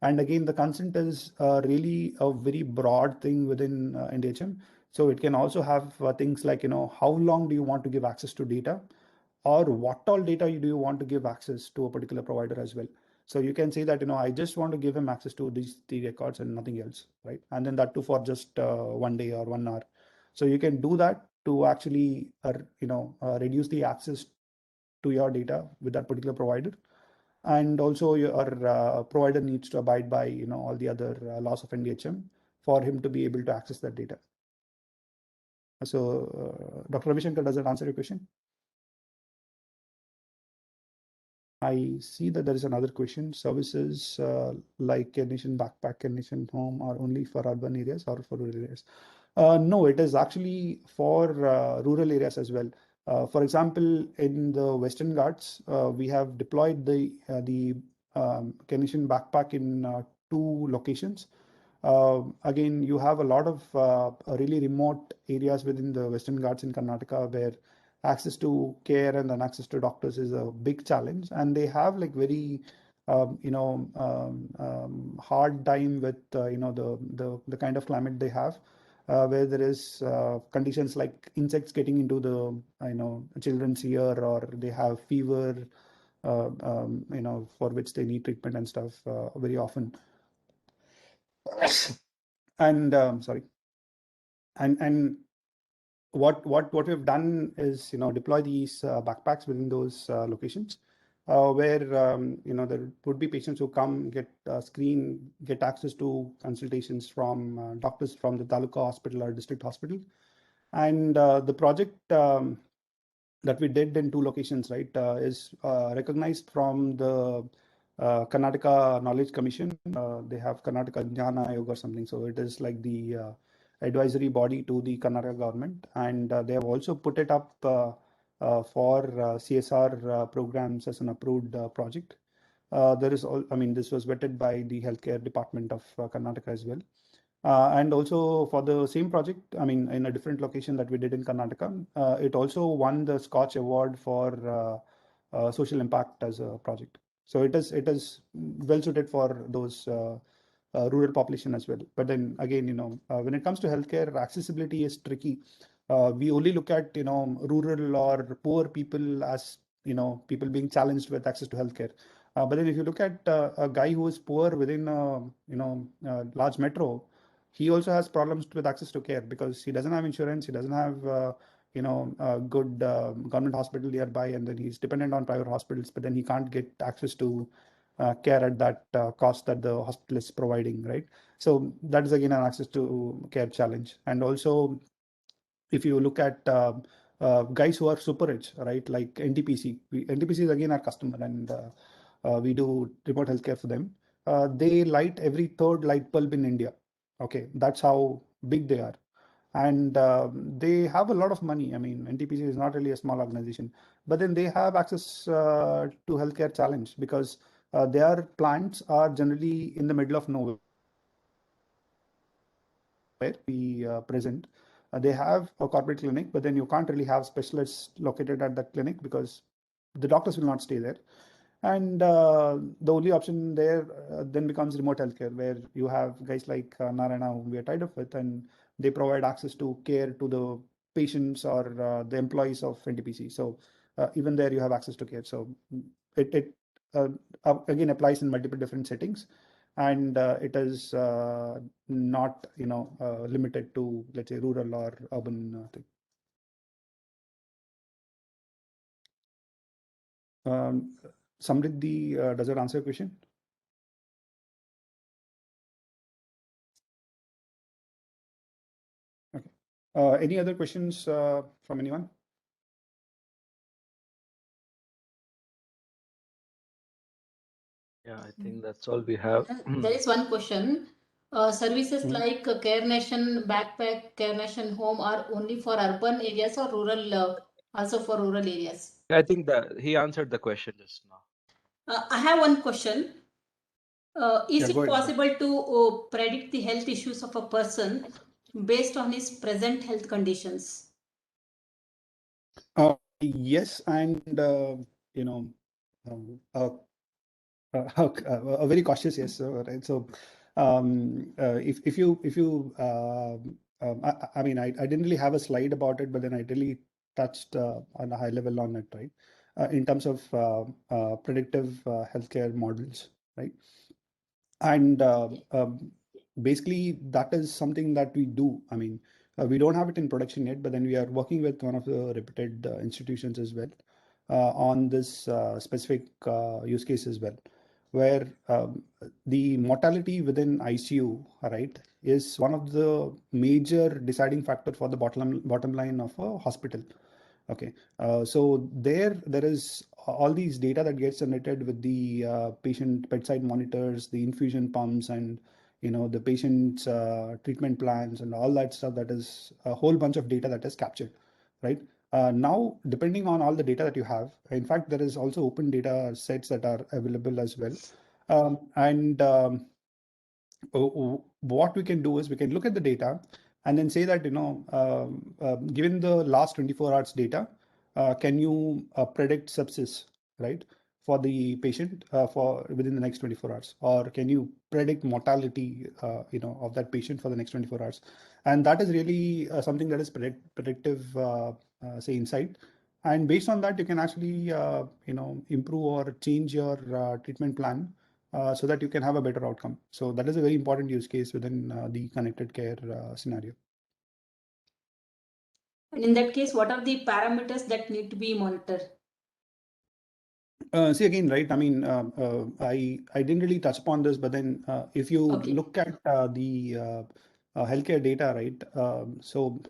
And again, the consent is really a very broad thing within NDHM. So it can also have things like, how long do you want to give access to data, or what all data do you want to give access to a particular provider as well. So you can say that, I just want to give him access to these 3 records and nothing else, right? And then that too for just 1 day or 1 hour. So you can do that to actually, reduce the access to your data with that particular provider. And also your provider needs to abide by all the other laws of NDHM for him to be able to access that data. So Dr. Ravi Shankar, does that answer your question? I see that there is another question. Services like Nation Backpack and Nation Home are only for urban areas or for rural areas? No, it is actually for rural areas as well. For example, in the Western Ghats, we have deployed the Keynesian Backpack in 2 locations. Again, you have a lot of really remote areas within the Western Ghats in Karnataka where access to care and then access to doctors is a big challenge, and they have like very hard time with the kind of climate they have, where there is conditions like insects getting into the children's ear, or they have fever for which they need treatment and stuff very often. And sorry, and what we've done is deploy these backpacks within those locations where there would be patients who come, get screened, get access to consultations from doctors from the taluka hospital or district hospital. And the project that we did in 2 locations, right, is recognized from the Karnataka Knowledge Commission. They have Karnataka Jnana Ayog or something. So it is like the advisory body to the Karnataka government. And they have also put it up for CSR programs as an approved project. This was vetted by the healthcare department of Karnataka as well. And also for the same project, I mean, in a different location that we did in Karnataka, it also won the Scotch Award for social impact as a project. So it is well suited for those rural population as well. But then again, when it comes to healthcare, accessibility is tricky. We only look at rural or poor people as people being challenged with access to healthcare. But then if you look at a guy who is poor within large metro, he also has problems with access to care because he doesn't have insurance, he doesn't have a good government hospital nearby, and then he's dependent on private hospitals, but then he can't get access to care at that cost that the hospital is providing, right? So that is again an access to care challenge. And also, if you look at guys who are super rich, right, like NTPC, NTPC is again our customer, and we do remote healthcare for them. They light every third light bulb in India. Okay, that's how big they are. And they have a lot of money. I mean, NTPC is not really a small organization, but then they have access to healthcare challenge because their plants are generally in the middle of nowhere. We present. They have a corporate clinic, but then you can't really have specialists located at that clinic because the doctors will not stay there. And the only option there then becomes remote healthcare, where you have guys like Narayana, whom we are tied up with, and they provide access to care to the patients or the employees of NTPC. So even there, you have access to care. So it uh, again applies in multiple different settings, and it is not limited to, let's say, rural or urban thing. Samriddhi, does that answer your question? Okay. Any other questions from anyone? Yeah, I think that's all we have. There is one question. Services Mhm. like Care Nation Backpack, Care Nation Home are only for urban areas or rural, also for rural areas? I think that he answered the question just now. I have one question. Is Yeah, it go ahead. possible to predict the health issues of a person based on his present health conditions? Yes, and you know, a very cautious yes, right? So, if you I mean, I didn't really have a slide about it, but then I really touched on a high level on it, right? In terms of predictive healthcare models, right? And basically, that is something that we do. I mean, we don't have it in production yet, but then we are working with one of the reputed institutions as well on this specific use case as well, where the mortality within ICU, right, is one of the major deciding factor for the bottom line of a hospital. Okay, so there is all these data that gets generated with the patient bedside monitors, the infusion pumps, and the patient's treatment plans and all that stuff. That is a whole bunch of data that is captured, right? Now, depending on all the data that you have, in fact, there is also open data sets that are available as well. And what we can do is we can look at the data and then say that, given the last 24 hours data, can you predict sepsis, right, for the patient for within the next 24 hours? Or can you predict mortality, of that patient for the next 24 hours? And that is really something that is predictive, say, insight. And based on that, you can actually, improve or change your treatment plan so that you can have a better outcome. So that is a very important use case within the connected care scenario. And in that case, what are the parameters that need to be monitored? See again, right? I mean, I didn't really touch upon this, but then if you Okay. look at the healthcare data, right? So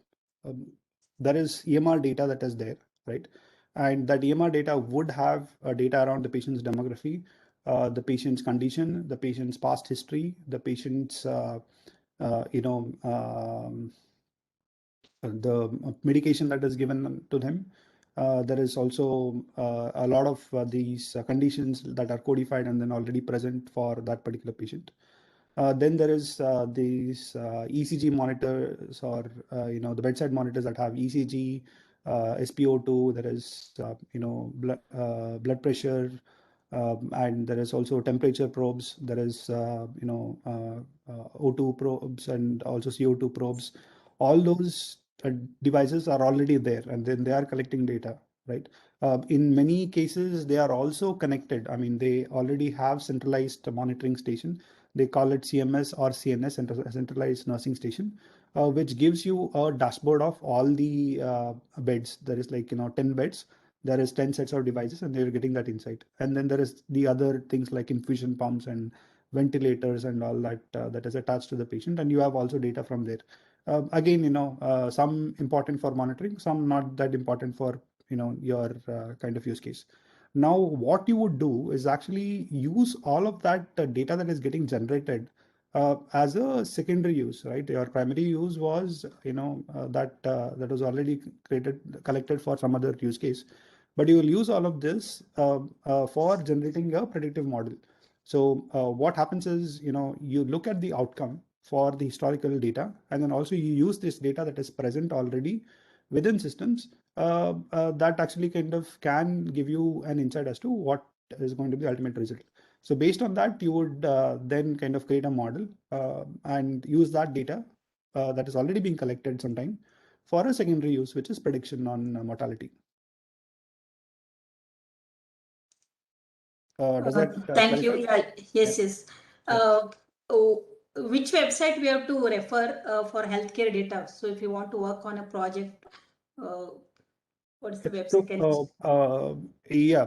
there is EMR data that is there, right? And that EMR data would have data around the patient's demography, the patient's condition, the patient's past history, the patient's the medication that is given to them. There is also a lot of these conditions that are codified and then already present for that particular patient. Then there is these ECG monitors, or the bedside monitors that have ECG, SpO2. There is blood pressure, and there is also temperature probes. There is O2 probes and also CO2 probes. All those devices are already there, and then they are collecting data, right? In many cases, they are also connected. I mean, they already have centralized monitoring station. They call it CMS or CNS, centralized nursing station, which gives you a dashboard of all the beds. There is 10 beds. There is 10 sets of devices, and they're getting that insight. And then there is the other things like infusion pumps and ventilators and all that that is attached to the patient. And you have also data from there. Again, some important for monitoring, some not that important for your kind of use case. Now, what you would do is actually use all of that data that is getting generated as a secondary use, right? Your primary use was, that was already collected for some other use case, but you will use all of this for generating a predictive model. So what happens is, you look at the outcome for the historical data, and then also you use this data that is present already within systems that actually kind of can give you an insight as to what is going to be the ultimate result. So based on that, you would then kind of create a model and use that data that is already being collected sometime for a secondary use, which is prediction on mortality. Does that thank you. clarify? Yes. Which website we have to refer for healthcare data? So if you want to work on a project, what is the website? Yeah,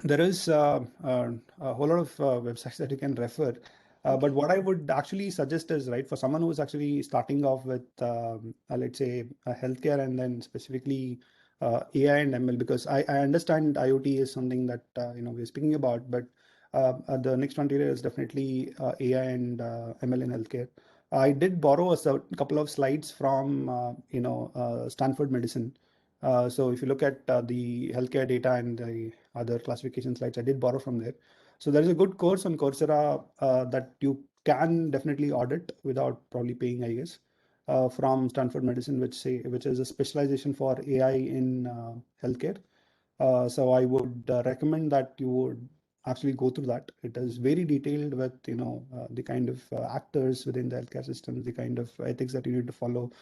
there is a whole lot of websites that you can refer. But what I would actually suggest is, right, for someone who is actually starting off with, let's say, healthcare, and then specifically AI and ML, because I understand IoT is something that we're speaking about, but the next frontier is definitely AI and ML in healthcare. I did borrow a couple of slides from Stanford Medicine. So if you look at the healthcare data and the other classification slides, I did borrow from there. So there is a good course on Coursera that you can definitely audit without probably paying, I guess, from Stanford Medicine, which is a specialization for AI in healthcare. So I would recommend that you would actually go through that. It is very detailed with the kind of actors within the healthcare system, the kind of ethics that you need to follow,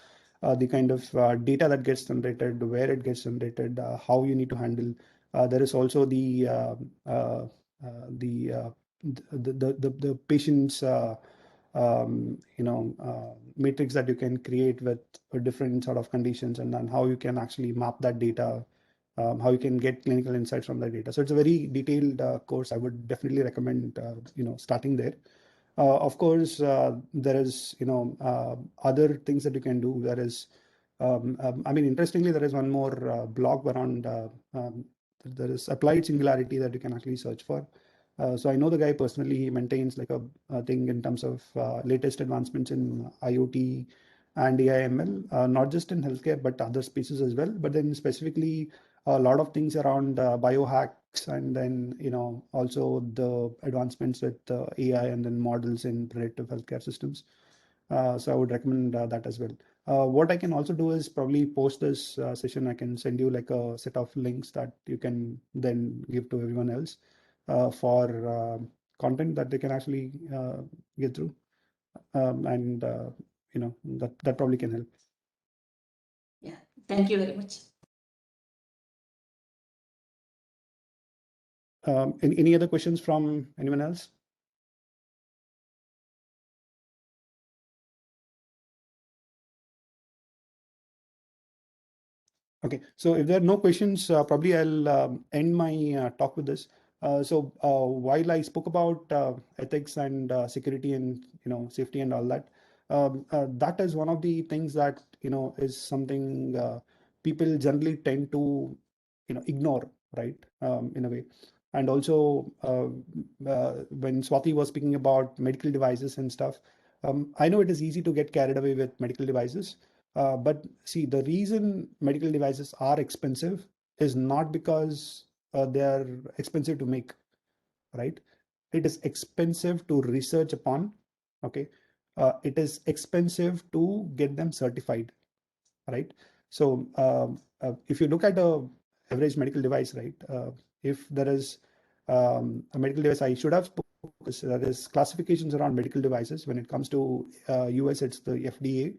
the kind of data that gets generated, where it gets generated, how you need to handle. There is also the patient's matrix that you can create with different sort of conditions, and then how you can actually map that data, how you can get clinical insights from that data. So it's a very detailed course. I would definitely recommend starting there. Of course, there is other things that you can do. There is, I mean, interestingly, there is one more blog around. There is applied singularity that you can actually search for. So I know the guy personally. He maintains like a thing in terms of latest advancements in IoT and AI/ML, not just in healthcare but other spaces as well. But then specifically a lot of things around biohacks, and then also the advancements with AI and then models in predictive healthcare systems. So I would recommend that as well. What I can also do is probably post this session. I can send you like a set of links that you can then give to everyone else for content that they can actually get through, and that probably can help. Yeah, thank you very much. Any other questions from anyone else? Okay, so if there are no questions, probably I'll end my talk with this. So while I spoke about ethics and security and safety and all that, that is one of the things that is something people generally tend to ignore, right? In a way. And also when Swati was speaking about medical devices and stuff, I know it is easy to get carried away with medical devices. But see, the reason medical devices are expensive is not because they are expensive to make, right? It is expensive to research upon, okay, it is expensive to get them certified, right? So if you look at a average medical device, right, if there is a medical device, I should have spoken, there is classifications around medical devices. When it comes to US, it's the FDA.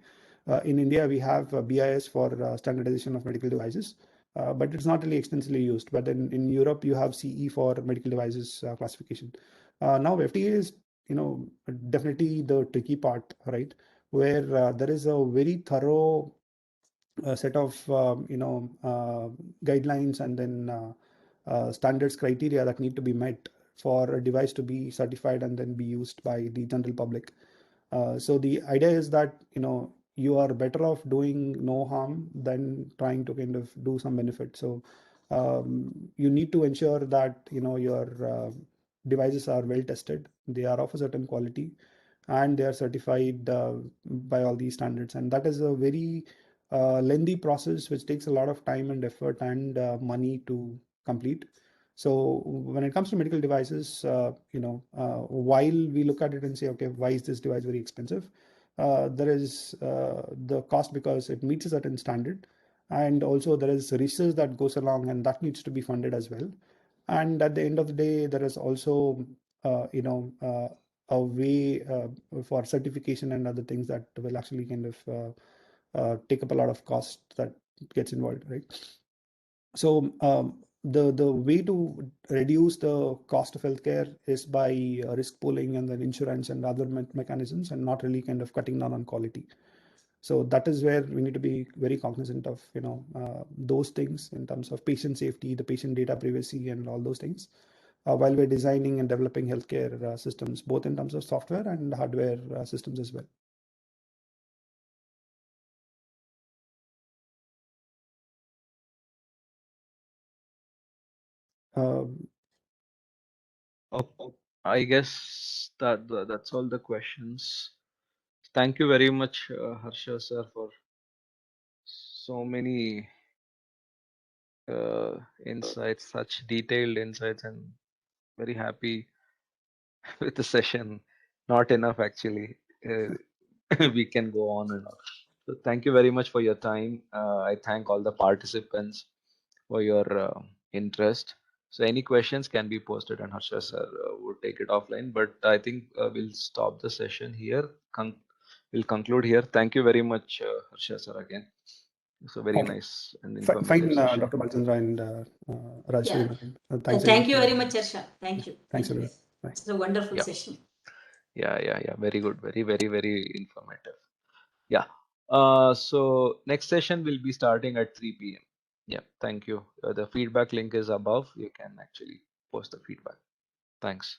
In India, we have BIS for standardization of medical devices, but it's not really extensively used. But in Europe, you have CE for medical devices classification. Now, FDA is, definitely the tricky part, right? Where there is a very thorough set of guidelines and then standards criteria that need to be met for a device to be certified and then be used by the general public. So the idea is that you are better off doing no harm than trying to kind of do some benefit. So you need to ensure that your devices are well tested, they are of a certain quality, and they are certified by all these standards. And that is a very lengthy process which takes a lot of time and effort and money to complete. So when it comes to medical devices, while we look at it and say, okay, why is this device very expensive? There is the cost because it meets a certain standard, and also there is research that goes along, and that needs to be funded as well. And at the end of the day, there is also a way for certification and other things that will actually kind of take up a lot of cost that gets involved, right? So the way to reduce the cost of healthcare is by risk pooling and then insurance and other mechanisms, and not really kind of cutting down on quality. So that is where we need to be very cognizant of those things in terms of patient safety, the patient data privacy, and all those things while we're designing and developing healthcare systems, both in terms of software and hardware systems as well. I guess that's all the questions. Thank you very much, Harsha sir, for so many insights, such detailed insights, and very happy with the session. Not enough, actually. We can go on and on. So thank you very much for your time. I thank all the participants for your interest. So any questions can be posted, and Harsha sir would take it offline. But I think we'll stop the session here. We'll conclude here. Thank you very much, Harsha sir, again. It's a very Okay. nice and Fine, informative session. Dr. Balchandra and Rajeshwari. Yeah. Thanks. Thank you very much, Harsha. Thank you. Thanks, Thank you. everyone. Bye. It's a wonderful Yeah. session. Yeah. Very good. Very informative. Yeah. So next session will be starting at 3 p.m. Yeah. Thank you. The feedback link is above. You can actually post the feedback. Thanks.